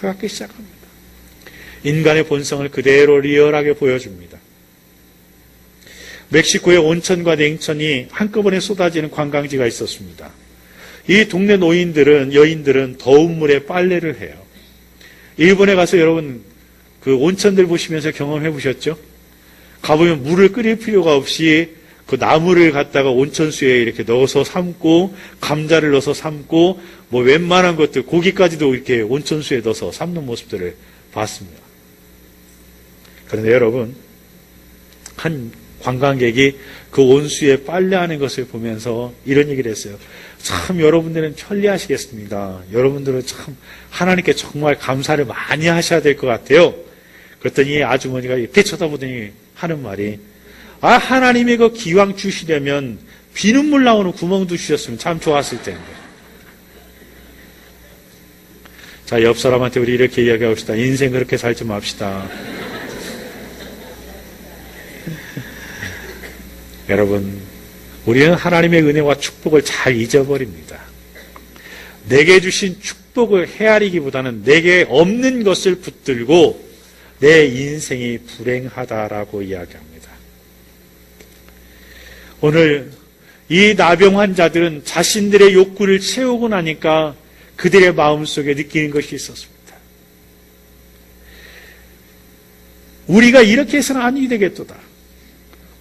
갖기 시작합니다. 인간의 본성을 그대로 리얼하게 보여줍니다. 멕시코의 온천과 냉천이 한꺼번에 쏟아지는 관광지가 있었습니다. 이 동네 여인들은 더운 물에 빨래를 해요. 일본에 가서 여러분 그 온천들 보시면서 경험해 보셨죠? 가보면 물을 끓일 필요가 없이 그 나무를 갖다가 온천수에 이렇게 넣어서 삶고 감자를 넣어서 삶고 뭐 웬만한 것들 고기까지도 이렇게 온천수에 넣어서 삶는 모습들을 봤습니다. 그런데 여러분, 한 관광객이 그 온수에 빨래하는 것을 보면서 이런 얘기를 했어요. 참 여러분들은 편리하시겠습니다. 여러분들은 참 하나님께 정말 감사를 많이 하셔야 될 것 같아요. 그랬더니 아주머니가 이렇게 쳐다보더니 하는 말이, 하나님이 그 기왕 주시려면 비눗물 나오는 구멍도 주셨으면 참 좋았을 텐데. 자, 옆 사람한테 우리 이렇게 이야기합시다. 인생 그렇게 살지 맙시다. 여러분, 우리는 하나님의 은혜와 축복을 잘 잊어버립니다. 내게 주신 축복을 헤아리기보다는 내게 없는 것을 붙들고 내 인생이 불행하다라고 이야기합니다. 오늘 이 나병 환자들은 자신들의 욕구를 채우고 나니까 그들의 마음속에 느끼는 것이 있었습니다. 우리가 이렇게 해서는 아니 되겠도다.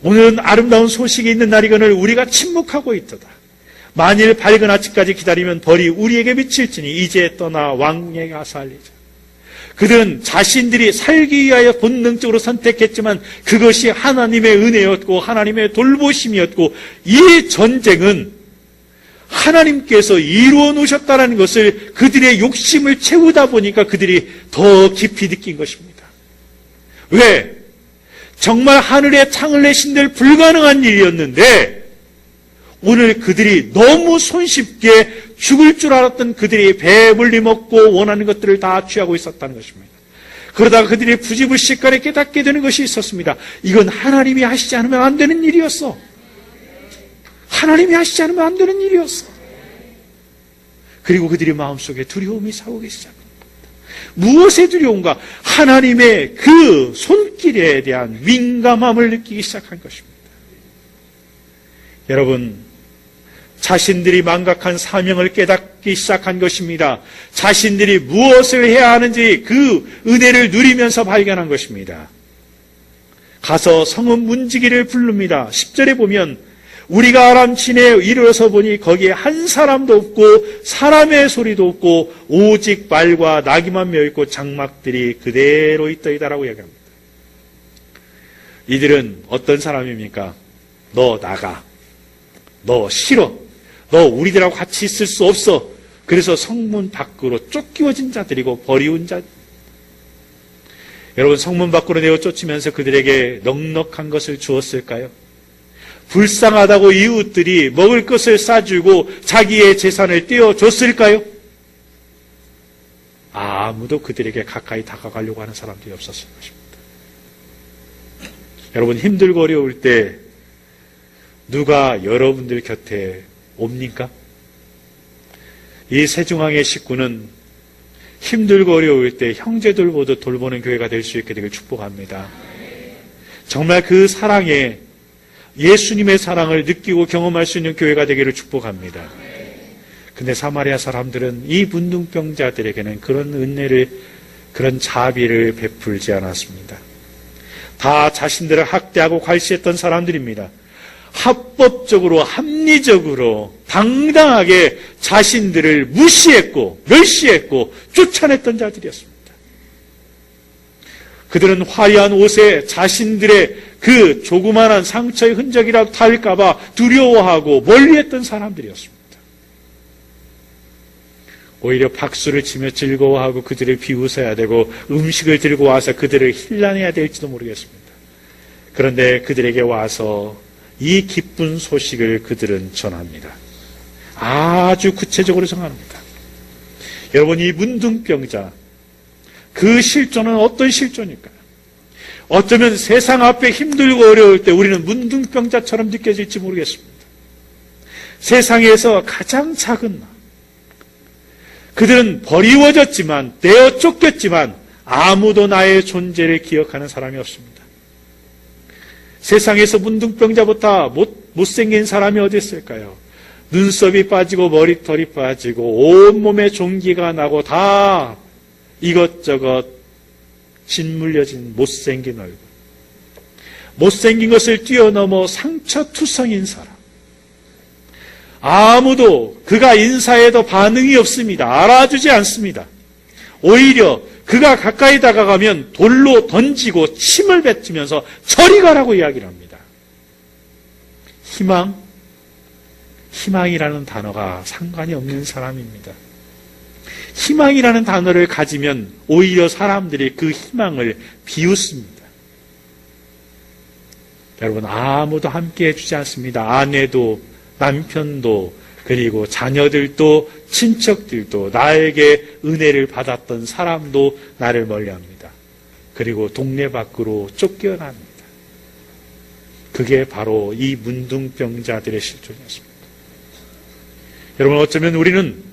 오늘은 아름다운 소식이 있는 날이거늘 우리가 침묵하고 있도다. 만일 밝은 아침까지 기다리면 벌이 우리에게 미칠지니 이제 떠나 왕에게 가서 알리자. 그들은 자신들이 살기 위하여 본능적으로 선택했지만 그것이 하나님의 은혜였고 하나님의 돌보심이었고 이 전쟁은 하나님께서 이루어 놓으셨다는 것을 그들의 욕심을 채우다 보니까 그들이 더 깊이 느낀 것입니다. 왜? 정말 하늘에 창을 내신들 불가능한 일이었는데 오늘 그들이 너무 손쉽게 죽을 줄 알았던 그들이 배불리 먹고 원하는 것들을 다 취하고 있었다는 것입니다. 그러다가 그들이 부지불식간에 깨닫게 되는 것이 있었습니다. 이건 하나님이 하시지 않으면 안 되는 일이었어. 하나님이 하시지 않으면 안 되는 일이었어. 그리고 그들의 마음속에 두려움이 사오기 시작합니다. 무엇의 두려움과 하나님의 그 손길에 대한 민감함을 느끼기 시작한 것입니다. 여러분, 자신들이 망각한 사명을 깨닫기 시작한 것입니다. 자신들이 무엇을 해야 하는지 그 은혜를 누리면서 발견한 것입니다. 가서 성읍 문지기를 부릅니다. 10절에 보면 우리가 아람친에 이르러서 보니 거기에 한 사람도 없고 사람의 소리도 없고 오직 말과 나귀만 메어있고 장막들이 그대로 있더이다라고 이야기합니다. 이들은 어떤 사람입니까? 너 나가. 너 싫어. 너 우리들하고 같이 있을 수 없어. 그래서 성문 밖으로 쫓기워진 자들이고 버리운 자. 여러분, 성문 밖으로 내어 쫓으면서 그들에게 넉넉한 것을 주었을까요? 불쌍하다고 이웃들이 먹을 것을 싸주고 자기의 재산을 떼어줬을까요? 아무도 그들에게 가까이 다가가려고 하는 사람들이 없었을 것입니다. 여러분, 힘들고 어려울 때 누가 여러분들 곁에 옵니까? 이 세중앙의 식구는 힘들고 어려울 때 형제들보다 돌보는 교회가 될 수 있게 되길 축복합니다. 정말 그 사랑에 예수님의 사랑을 느끼고 경험할 수 있는 교회가 되기를 축복합니다. 근데 사마리아 사람들은 이 문둥병자들에게는 그런 은혜를, 그런 자비를 베풀지 않았습니다. 다 자신들을 학대하고 괄시했던 사람들입니다. 합법적으로, 합리적으로, 당당하게 자신들을 무시했고, 멸시했고, 쫓아냈던 자들이었습니다. 그들은 화려한 옷에 자신들의 그 조그마한 상처의 흔적이라도 닿을까봐 두려워하고 멀리했던 사람들이었습니다. 오히려 박수를 치며 즐거워하고 그들을 비웃어야 되고 음식을 들고 와서 그들을 힐난해야 될지도 모르겠습니다. 그런데 그들에게 와서 이 기쁜 소식을 그들은 전합니다. 아주 구체적으로 전합니다. 여러분, 이 문둥병자, 그 실존은 어떤 실존일까요? 어쩌면 세상 앞에 힘들고 어려울 때 우리는 문둥병자처럼 느껴질지 모르겠습니다. 세상에서 가장 작은 나. 그들은 버리워졌지만, 내어 쫓겼지만 아무도 나의 존재를 기억하는 사람이 없습니다. 세상에서 문둥병자보다 못생긴 사람이 어디 있을까요? 눈썹이 빠지고 머리털이 빠지고 온몸에 종기가 나고 다 이것저것 짓물려진 못생긴 얼굴. 못생긴 것을 뛰어넘어 상처투성인 사람. 아무도 그가 인사해도 반응이 없습니다. 알아주지 않습니다. 오히려 그가 가까이 다가가면 돌로 던지고 침을 뱉으면서 저리 가라고 이야기를 합니다. 희망이라는 단어가 상관이 없는 사람입니다. 희망이라는 단어를 가지면 오히려 사람들이 그 희망을 비웃습니다. 여러분, 아무도 함께 해주지 않습니다. 아내도, 남편도, 그리고 자녀들도, 친척들도, 나에게 은혜를 받았던 사람도 나를 멀리합니다. 그리고 동네 밖으로 쫓겨납니다. 그게 바로 이 문둥병자들의 실존이었습니다. 여러분, 어쩌면 우리는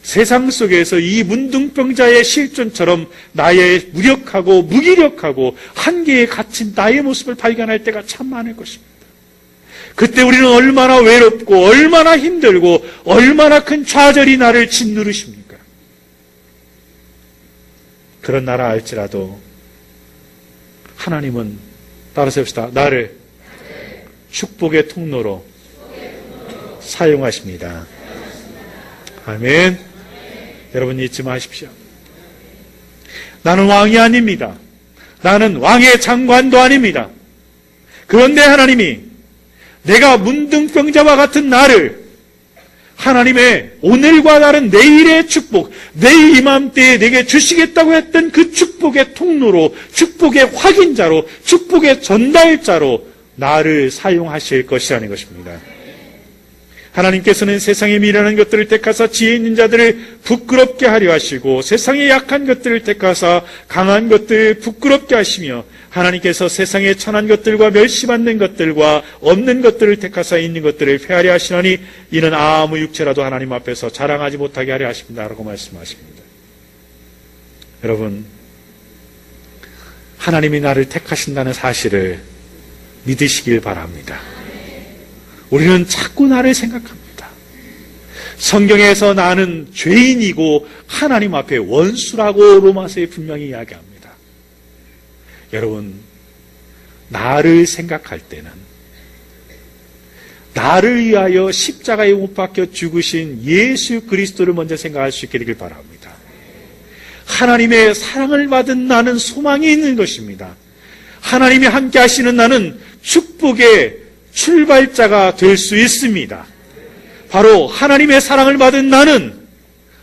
세상 속에서 이 문둥병자의 실존처럼 나의 무력하고 무기력하고 한계에 갇힌 나의 모습을 발견할 때가 참 많을 것입니다. 그때 우리는 얼마나 외롭고 얼마나 힘들고 얼마나 큰 좌절이 나를 짓누르십니까? 그런 나라 알지라도 하나님은, 따라서 해봅시다, 나를 축복의 통로로 사용하십니다. 아멘. 여러분 잊지 마십시오. 나는 왕이 아닙니다. 나는 왕의 장관도 아닙니다. 그런데 하나님이 내가 문둥병자와 같은 나를 하나님의 오늘과 다른 내일의 축복, 내일 이맘때에 내게 주시겠다고 했던 그 축복의 통로로, 축복의 확인자로, 축복의 전달자로 나를 사용하실 것이라는 것입니다. 하나님께서는 세상에 미련한 것들을 택하사 지혜 있는 자들을 부끄럽게 하려 하시고, 세상에 약한 것들을 택하사 강한 것들을 부끄럽게 하시며, 하나님께서 세상에 천한 것들과 멸시받는 것들과 없는 것들을 택하사 있는 것들을 폐하려 하시나니 이는 아무 육체라도 하나님 앞에서 자랑하지 못하게 하려 하십니다 라고 말씀하십니다. 여러분, 하나님이 나를 택하신다는 사실을 믿으시길 바랍니다. 우리는 자꾸 나를 생각합니다. 성경에서 나는 죄인이고 하나님 앞에 원수라고 로마서에 분명히 이야기합니다. 여러분, 나를 생각할 때는 나를 위하여 십자가에 못 박혀 죽으신 예수 그리스도를 먼저 생각할 수 있게 되길 바랍니다. 하나님의 사랑을 받은 나는 소망이 있는 것입니다. 하나님이 함께 하시는 나는 축복의 출발자가 될 수 있습니다. 바로 하나님의 사랑을 받은 나는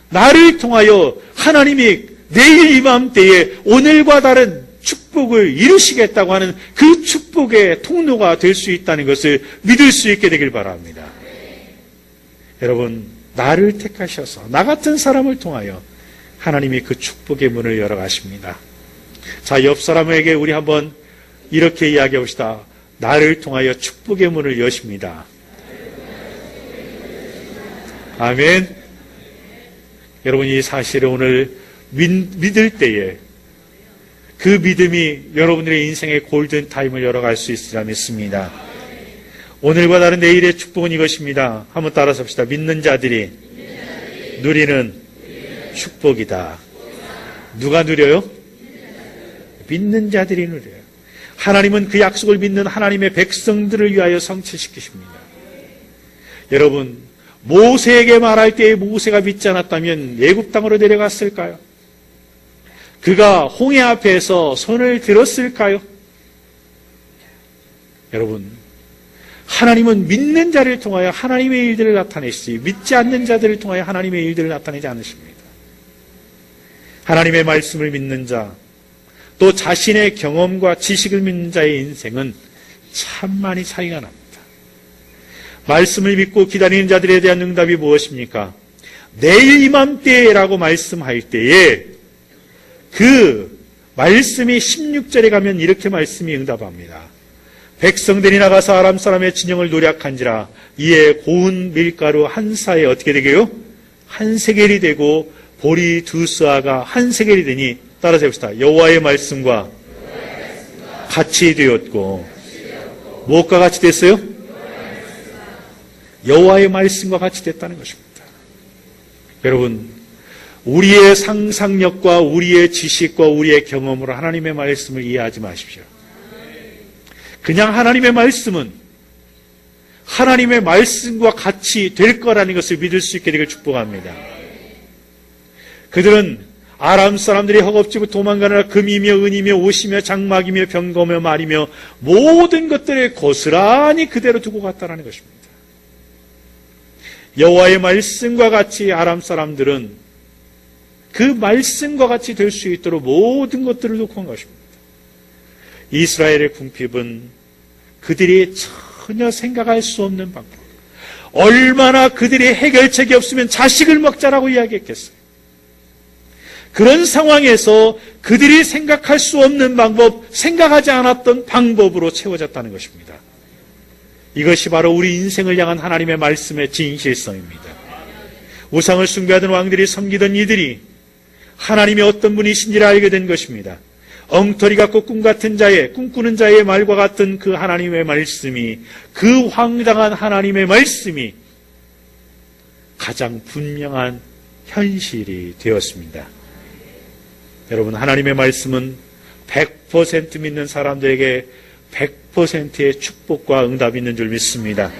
나를 통하여 하나님이 내일 이맘때에 오늘과 다른 축복을 이루시겠다고 하는 그 축복의 통로가 될 수 있다는 것을 믿을 수 있게 되길 바랍니다. 여러분, 나를 택하셔서 나 같은 사람을 통하여 하나님이 그 축복의 문을 열어가십니다. 자, 옆 사람에게 우리 한번 이렇게 이야기해 봅시다. 나를 통하여 축복의 문을 여십니다. 아멘. 여러분, 이 사실을 오늘 믿을 때에 그 믿음이 여러분들의 인생의 골든타임을 열어갈 수 있으리라 믿습니다. 오늘과 다른 내일의 축복은 이것입니다. 한번 따라서 합시다. 믿는 자들이 누리는 축복이다. 누가 누려요? 믿는 자들이 누려요. 하나님은 그 약속을 믿는 하나님의 백성들을 위하여 성취시키십니다. 여러분, 모세에게 말할 때에 모세가 믿지 않았다면 애굽 땅으로 내려갔을까요? 그가 홍해 앞에서 손을 들었을까요? 여러분, 하나님은 믿는 자를 통하여 하나님의 일들을 나타내시지 믿지 않는 자들을 통하여 하나님의 일들을 나타내지 않으십니다. 하나님의 말씀을 믿는 자, 또 자신의 경험과 지식을 믿는 자의 인생은 참 많이 차이가 납니다. 말씀을 믿고 기다리는 자들에 대한 응답이 무엇입니까? 내일 이맘때라고 말씀할 때에 그 말씀이 16절에 가면 이렇게 말씀이 응답합니다. 백성들이 나가서 아람 사람의 진영을 노략한지라 이에 고운 밀가루 한 사에 어떻게 되게요? 한 세겔이 되고 보리 두 스아가 한 세겔이 되니 따라서 해봅시다. 여호와의 말씀과 같이 되었고 무엇과 같이 됐어요? 여호와의 말씀과 같이 됐다는 것입니다. 여러분, 우리의 상상력과 우리의 지식과 우리의 경험으로 하나님의 말씀을 이해하지 마십시오. 그냥 하나님의 말씀은 하나님의 말씀과 같이 될 거라는 것을 믿을 수 있게 되길 축복합니다. 그들은 아람 사람들이 허겁지겁 도망가느라 금이며 은이며 옷이며 장막이며 병거며 말이며 모든 것들을 고스란히 그대로 두고 갔다는 것입니다. 여호와의 말씀과 같이 아람 사람들은 그 말씀과 같이 될 수 있도록 모든 것들을 놓고 한 것입니다. 이스라엘의 궁핍은 그들이 전혀 생각할 수 없는 방법, 얼마나 그들이 해결책이 없으면 자식을 먹자라고 이야기했겠어요. 그런 상황에서 그들이 생각할 수 없는 방법, 생각하지 않았던 방법으로 채워졌다는 것입니다. 이것이 바로 우리 인생을 향한 하나님의 말씀의 진실성입니다. 우상을 숭배하던 왕들이 섬기던 이들이 하나님이 어떤 분이신지를 알게 된 것입니다. 엉터리 같고 꿈 같은 자의, 꿈꾸는 자의 말과 같은 그 하나님의 말씀이, 그 황당한 하나님의 말씀이 가장 분명한 현실이 되었습니다. 여러분, 하나님의 말씀은 100% 믿는 사람들에게 100%의 축복과 응답이 있는 줄 믿습니다.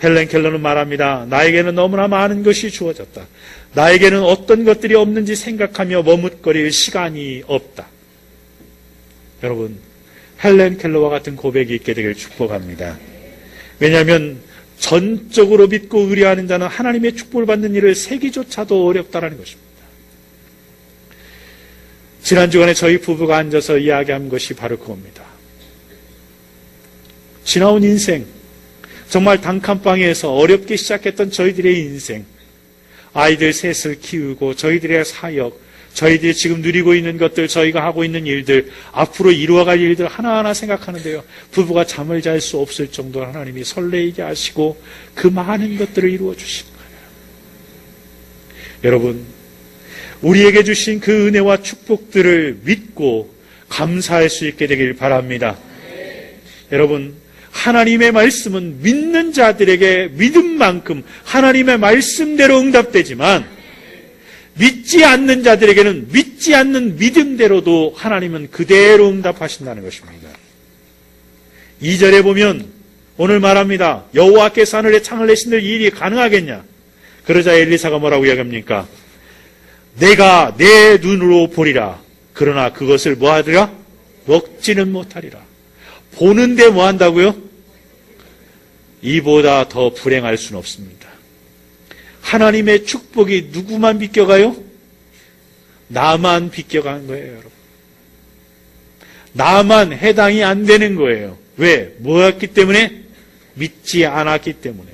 헬렌 켈러는 말합니다. 나에게는 너무나 많은 것이 주어졌다. 나에게는 어떤 것들이 없는지 생각하며 머뭇거릴 시간이 없다. 여러분, 헬렌 켈러와 같은 고백이 있게 되길 축복합니다. 왜냐하면 전적으로 믿고 의뢰하는 자는 하나님의 축복을 받는 일을 세기조차도 어렵다라는 것입니다. 지난 주간에 저희 부부가 앉아서 이야기한 것이 바로 그겁니다. 지나온 인생, 정말 단칸방에서 어렵게 시작했던 저희들의 인생, 아이들 셋을 키우고 저희들의 사역, 저희들이 지금 누리고 있는 것들, 저희가 하고 있는 일들, 앞으로 이루어갈 일들 하나하나 생각하는데요. 부부가 잠을 잘 수 없을 정도로 하나님이 설레이게 하시고 그 많은 것들을 이루어 주신 거예요. 여러분, 우리에게 주신 그 은혜와 축복들을 믿고 감사할 수 있게 되길 바랍니다. 여러분, 하나님의 말씀은 믿는 자들에게 믿음만큼 하나님의 말씀대로 응답되지만 믿지 않는 자들에게는 믿지 않는 믿음대로도 하나님은 그대로 응답하신다는 것입니다. 2절에 보면 오늘 말합니다. 여호와께서 하늘에 창을 내신들 이 일이 가능하겠냐? 그러자 엘리사가 뭐라고 이야기합니까? 내가 내 눈으로 보리라. 그러나 그것을 뭐하리라? 먹지는 못하리라. 보는데 뭐 한다고요? 이보다 더 불행할 수는 없습니다. 하나님의 축복이 누구만 비껴가요? 나만 비껴가는 거예요, 여러분. 나만 해당이 안 되는 거예요. 왜? 뭐였기 때문에? 믿지 않았기 때문에.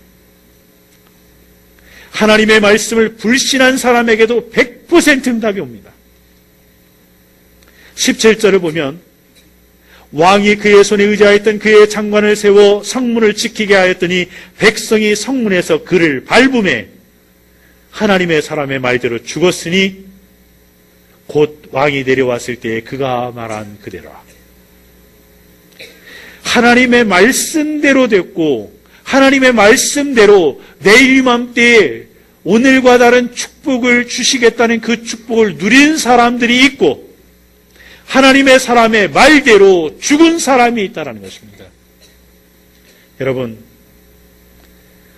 하나님의 말씀을 불신한 사람에게도 100% 응답이 옵니다. 17절을 보면 왕이 그의 손에 의지하였던 그의 장관을 세워 성문을 지키게 하였더니 백성이 성문에서 그를 밟음에 하나님의 사람의 말대로 죽었으니 곧 왕이 내려왔을 때에 그가 말한 그대로라. 하나님의 말씀대로 됐고 하나님의 말씀대로 내일 이맘때에 오늘과 다른 축복을 주시겠다는 그 축복을 누린 사람들이 있고 하나님의 사람의 말대로 죽은 사람이 있다는 것입니다. 여러분,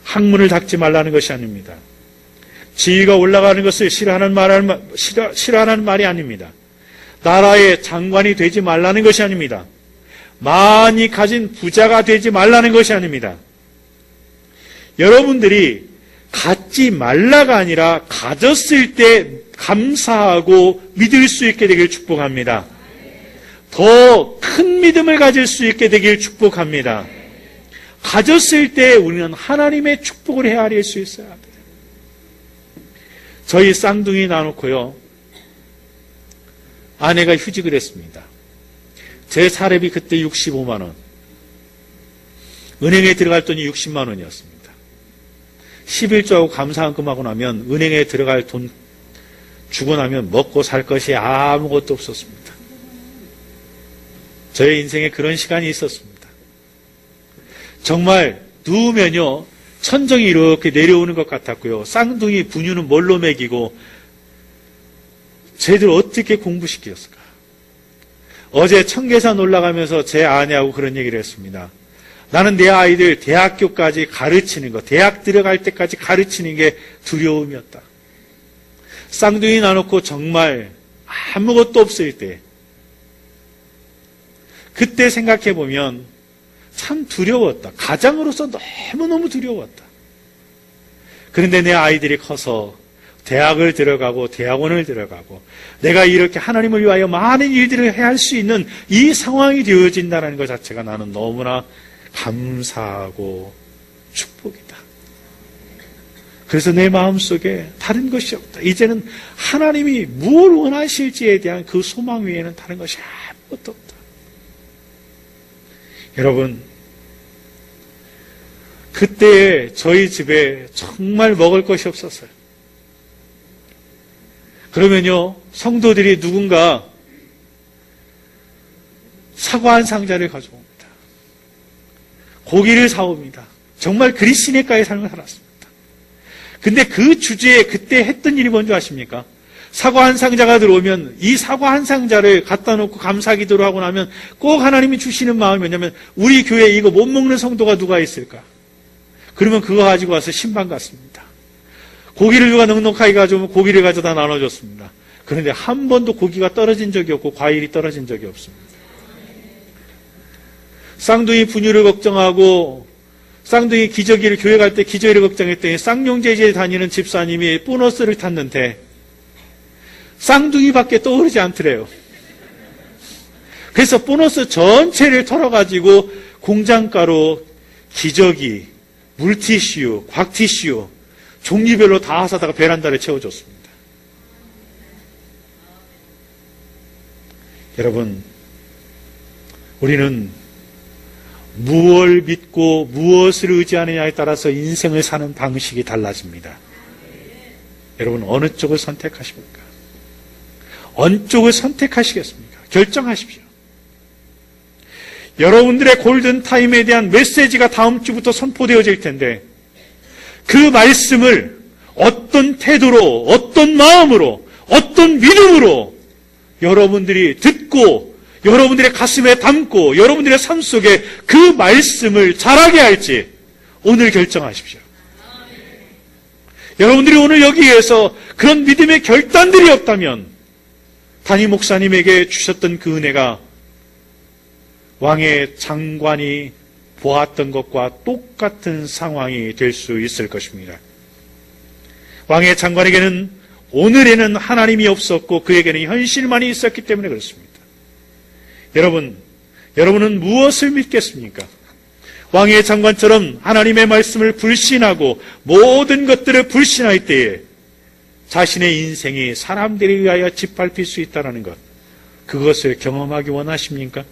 학문을 닦지 말라는 것이 아닙니다. 지위가 올라가는 것을 싫어하는 말이 아닙니다. 나라의 장관이 되지 말라는 것이 아닙니다. 많이 가진 부자가 되지 말라는 것이 아닙니다. 여러분들이 갖지 말라가 아니라 가졌을 때 감사하고 믿을 수 있게 되길 축복합니다. 더 큰 믿음을 가질 수 있게 되길 축복합니다. 가졌을 때 우리는 하나님의 축복을 헤아릴 수 있어야 돼요. 저희 쌍둥이 나놓고요. 아내가 휴직을 했습니다. 제 사례비 그때 65만 원. 은행에 들어갈 돈이 60만 원이었습니다. 11조하고 감사한금하고 나면 은행에 들어갈 돈 주고 나면 먹고 살 것이 아무것도 없었습니다. 저의 인생에 그런 시간이 있었습니다. 정말 누우면요 천정이 이렇게 내려오는 것 같았고요. 쌍둥이 분유는 뭘로 먹이고 쟤들 어떻게 공부시켰을까? 어제 청계산 올라가면서 제 아내하고 그런 얘기를 했습니다. 나는 내 아이들 대학교까지 가르치는 거, 대학 들어갈 때까지 가르치는 게 두려움이었다. 쌍둥이 나놓고 정말 아무것도 없을 때 그때 생각해보면 참 두려웠다. 가장으로서 너무너무 두려웠다. 그런데 내 아이들이 커서 대학을 들어가고 대학원을 들어가고 내가 이렇게 하나님을 위하여 많은 일들을 해야 할 수 있는 이 상황이 되어진다는 것 자체가 나는 너무나 감사하고 축복이다. 그래서 내 마음속에 다른 것이 없다. 이제는 하나님이 무엇을 원하실지에 대한 그 소망 외에는 다른 것이 아무것도 없다. 여러분, 그때 저희 집에 정말 먹을 것이 없었어요. 그러면요, 성도들이 누군가 사과 한 상자를 가져옵니다. 고기를 사옵니다. 정말 그리스도인과의 삶을 살았습니다. 근데 그 주제에 그때 했던 일이 뭔지 아십니까? 사과 한 상자가 들어오면 이 사과 한 상자를 갖다 놓고 감사 기도를 하고 나면 꼭 하나님이 주시는 마음이 뭐냐면 우리 교회에 이거 못 먹는 성도가 누가 있을까? 그러면 그거 가지고 와서 신방 갔습니다. 고기를 누가 넉넉하게 가져오면 고기를 가져다 나눠줬습니다. 그런데 한 번도 고기가 떨어진 적이 없고 과일이 떨어진 적이 없습니다. 쌍둥이 분유를 걱정하고 쌍둥이 기저귀를 교회 갈 때 기저귀를 걱정했더니 쌍용제지에 다니는 집사님이 보너스를 탔는데 쌍둥이밖에 떠오르지 않더래요. 그래서 보너스 전체를 털어가지고 공장가로 기저귀, 물티슈, 곽티슈 종류별로 다 사다가 베란다를 채워줬습니다. 여러분, 우리는 무엇을 믿고 무엇을 의지하느냐에 따라서 인생을 사는 방식이 달라집니다. 여러분, 어느 쪽을 선택하십니까? 어느 쪽을 선택하시겠습니까? 결정하십시오. 여러분들의 골든타임에 대한 메시지가 다음 주부터 선포되어질 텐데 그 말씀을 어떤 태도로, 어떤 마음으로, 어떤 믿음으로 여러분들이 듣고 여러분들의 가슴에 담고 여러분들의 삶 속에 그 말씀을 자라게 할지 오늘 결정하십시오. 여러분들이 오늘 여기에서 그런 믿음의 결단들이 없다면 담임 목사님에게 주셨던 그 은혜가 왕의 장관이 보았던 것과 똑같은 상황이 될 수 있을 것입니다. 왕의 장관에게는 오늘에는 하나님이 없었고 그에게는 현실만이 있었기 때문에 그렇습니다. 여러분은 무엇을 믿겠습니까? 왕의 장관처럼 하나님의 말씀을 불신하고 모든 것들을 불신할 때에 자신의 인생이 사람들에 의하여 짓밟힐 수 있다는 것, 그것을 경험하기 원하십니까?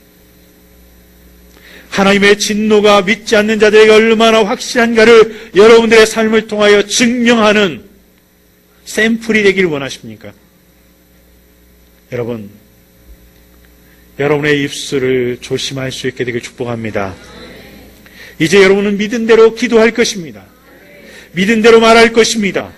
하나님의 진노가 믿지 않는 자들에게 얼마나 확실한가를 여러분들의 삶을 통하여 증명하는 샘플이 되기를 원하십니까? 여러분의 입술을 조심할 수 있게 되길 축복합니다. 이제 여러분은 믿은 대로 기도할 것입니다. 믿은 대로 말할 것입니다.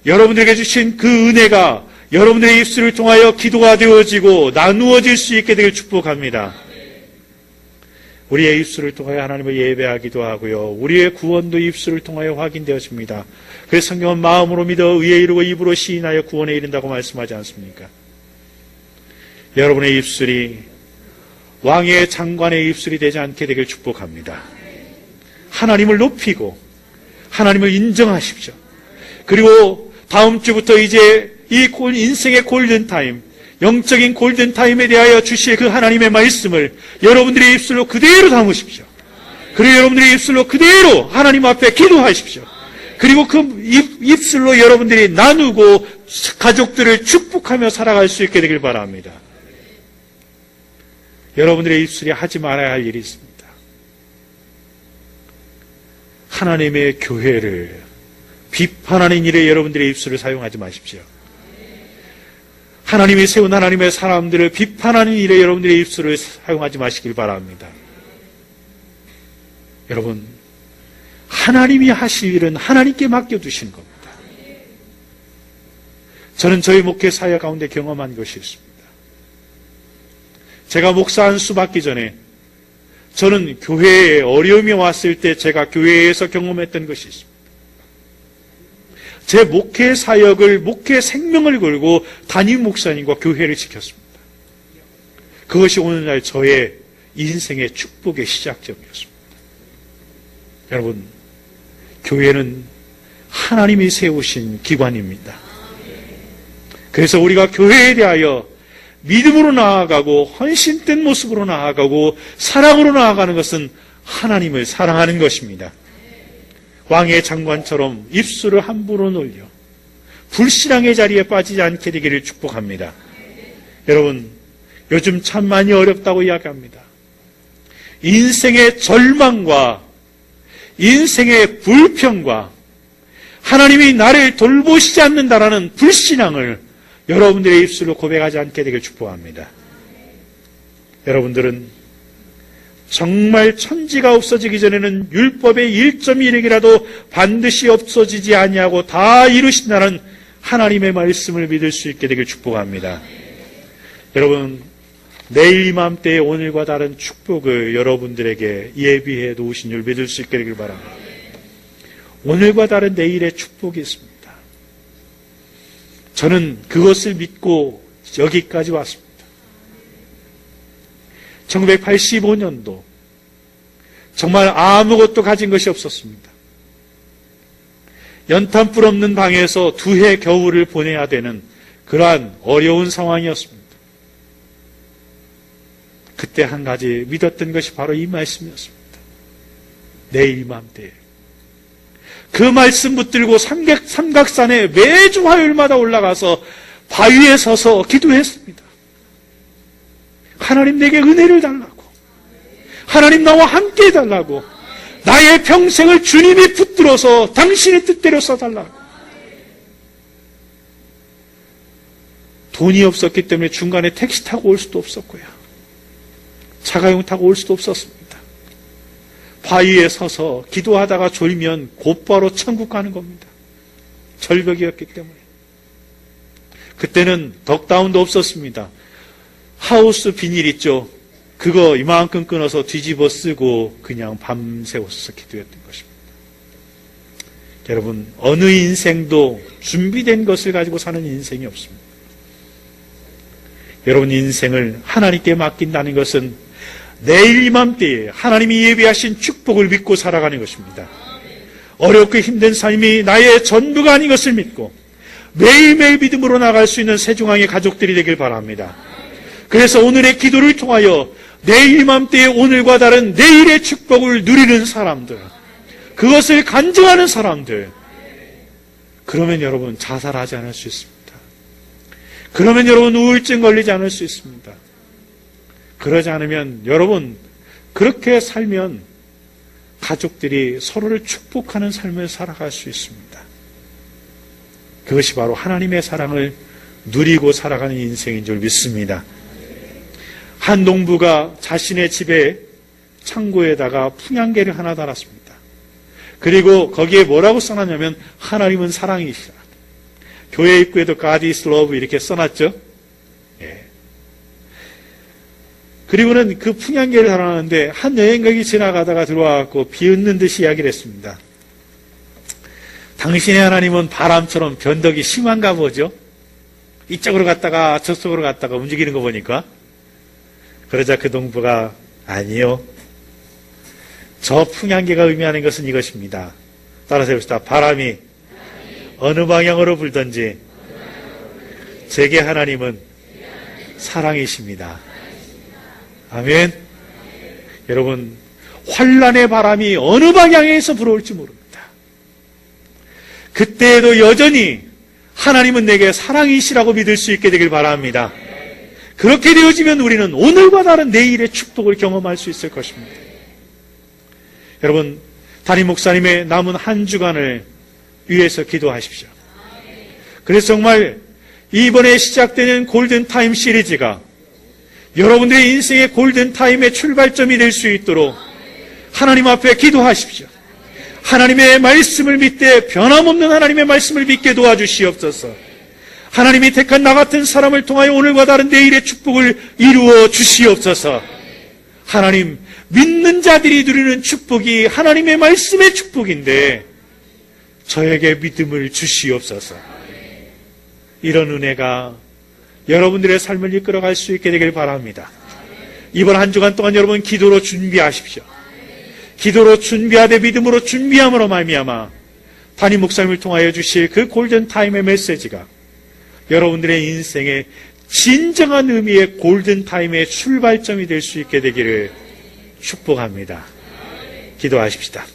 여러분들에게 주신 그 은혜가 여러분들의 입술을 통하여 기도가 되어지고 나누어질 수 있게 되길 축복합니다. 우리의 입술을 통하여 하나님을 예배하기도 하고요. 우리의 구원도 입술을 통하여 확인되어집니다. 그래서 성경은 마음으로 믿어 의에 이르고 입으로 시인하여 구원에 이른다고 말씀하지 않습니까? 여러분의 입술이 왕의 장관의 입술이 되지 않게 되길 축복합니다. 하나님을 높이고 하나님을 인정하십시오. 그리고 다음 주부터 이제 이 인생의 골든타임, 영적인 골든타임에 대하여 주실 그 하나님의 말씀을 여러분들의 입술로 그대로 담으십시오. 그리고 여러분들의 입술로 그대로 하나님 앞에 기도하십시오. 그리고 그 입술로 여러분들이 나누고 가족들을 축복하며 살아갈 수 있게 되길 바랍니다. 여러분들의 입술이 하지 말아야 할 일이 있습니다. 하나님의 교회를 비판하는 일에 여러분들의 입술을 사용하지 마십시오. 하나님이 세운 하나님의 사람들을 비판하는 일에 여러분들의 입술을 사용하지 마시길 바랍니다. 여러분, 하나님이 하실 일은 하나님께 맡겨두시는 겁니다. 저는 저희 목회 사역 가운데 경험한 것이 있습니다. 제가 목사 한 수 받기 전에 저는 교회에 어려움이 왔을 때 제가 교회에서 경험했던 것이 있습니다. 제 목회 사역을, 목회 생명을 걸고 담임 목사님과 교회를 지켰습니다. 그것이 오늘날 저의 인생의 축복의 시작점이었습니다. 여러분, 교회는 하나님이 세우신 기관입니다. 그래서 우리가 교회에 대하여 믿음으로 나아가고 헌신된 모습으로 나아가고 사랑으로 나아가는 것은 하나님을 사랑하는 것입니다. 왕의 장관처럼 입술을 함부로 놀려 불신앙의 자리에 빠지지 않게 되기를 축복합니다. 여러분, 요즘 참 많이 어렵다고 이야기합니다. 인생의 절망과 인생의 불평과 하나님이 나를 돌보시지 않는다라는 불신앙을 여러분들의 입술로 고백하지 않게 되길 축복합니다. 여러분들은 정말 천지가 없어지기 전에는 율법의 1.1핵이라도 반드시 없어지지 아니하고 다 이루신다는 하나님의 말씀을 믿을 수 있게 되길 축복합니다. 여러분, 내일 이맘때에 오늘과 다른 축복을 여러분들에게 예비해 놓으신 줄 믿을 수 있게 되길 바랍니다. 오늘과 다른 내일의 축복이 있습니다. 저는 그것을 믿고 여기까지 왔습니다. 1985년도 정말 아무것도 가진 것이 없었습니다. 연탄불 없는 방에서 2해 겨울을 보내야 되는 그러한 어려운 상황이었습니다. 그때 한 가지 믿었던 것이 바로 이 말씀이었습니다. 내일 이맘때에 그 말씀 붙들고 삼각산에 매주 화요일마다 올라가서 바위에 서서 기도했습니다. 하나님 내게 은혜를 달라고, 하나님 나와 함께 해달라고, 나의 평생을 주님이 붙들어서 당신의 뜻대로 써달라고. 돈이 없었기 때문에 중간에 택시 타고 올 수도 없었고요, 자가용 타고 올 수도 없었습니다. 바위에 서서 기도하다가 졸면 곧바로 천국 가는 겁니다. 절벽이었기 때문에. 그때는 덕다운도 없었습니다. 하우스 비닐 있죠? 그거 이만큼 끊어서 뒤집어 쓰고 그냥 밤새워서 기도했던 것입니다. 여러분, 어느 인생도 준비된 것을 가지고 사는 인생이 없습니다. 여러분, 인생을 하나님께 맡긴다는 것은 내일 이맘때에 하나님이 예비하신 축복을 믿고 살아가는 것입니다. 어렵고 힘든 삶이 나의 전부가 아닌 것을 믿고 매일매일 믿음으로 나갈 수 있는 세중앙의 가족들이 되길 바랍니다. 그래서 오늘의 기도를 통하여 내일 이맘때에 오늘과 다른 내일의 축복을 누리는 사람들, 그것을 간증하는 사람들, 그러면 여러분 자살하지 않을 수 있습니다. 그러면 여러분 우울증 걸리지 않을 수 있습니다. 그러지 않으면 여러분 그렇게 살면 가족들이 서로를 축복하는 삶을 살아갈 수 있습니다. 그것이 바로 하나님의 사랑을 누리고 살아가는 인생인 줄 믿습니다. 한 농부가 자신의 집에 창고에다가 풍향계를 하나 달았습니다. 그리고 거기에 뭐라고 써놨냐면 하나님은 사랑이시라. 교회 입구에도 God is love 이렇게 써놨죠. 예. 그리고는 그 풍향계를 달아놨는데 한 여행객이 지나가다가 들어와서 비웃는 듯이 이야기를 했습니다. 당신의 하나님은 바람처럼 변덕이 심한가 보죠? 이쪽으로 갔다가 저쪽으로 갔다가 움직이는 거 보니까. 그러자 그 농부가 아니요, 저 풍향계가 의미하는 것은 이것입니다. 따라서 해봅시다. 바람이 어느 방향으로 불든지 제게 하나님은 사랑이십니다. 아멘. 여러분, 환란의 바람이 어느 방향에서 불어올지 모릅니다. 그때에도 여전히 하나님은 내게 사랑이시라고 믿을 수 있게 되길 바랍니다. 그렇게 되어지면 우리는 오늘과 다른 내일의 축복을 경험할 수 있을 것입니다. 여러분, 담임 목사님의 남은 한 주간을 위해서 기도하십시오. 그래서 정말 이번에 시작되는 골든타임 시리즈가 여러분들의 인생의 골든타임의 출발점이 될 수 있도록 하나님 앞에 기도하십시오. 하나님의 말씀을 믿되 변함없는 하나님의 말씀을 믿게 도와주시옵소서. 하나님이 택한 나 같은 사람을 통하여 오늘과 다른 내일의 축복을 이루어 주시옵소서. 하나님, 믿는 자들이 누리는 축복이 하나님의 말씀의 축복인데 저에게 믿음을 주시옵소서. 이런 은혜가 여러분들의 삶을 이끌어갈 수 있게 되길 바랍니다. 이번 한 주간 동안 여러분 기도로 준비하십시오. 기도로 준비하되 믿음으로 준비함으로 말미암아 담임 목사님을 통하여 주실 그 골든타임의 메시지가 여러분들의 인생의 진정한 의미의 골든타임의 출발점이 될 수 있게 되기를 축복합니다. 기도하십시다.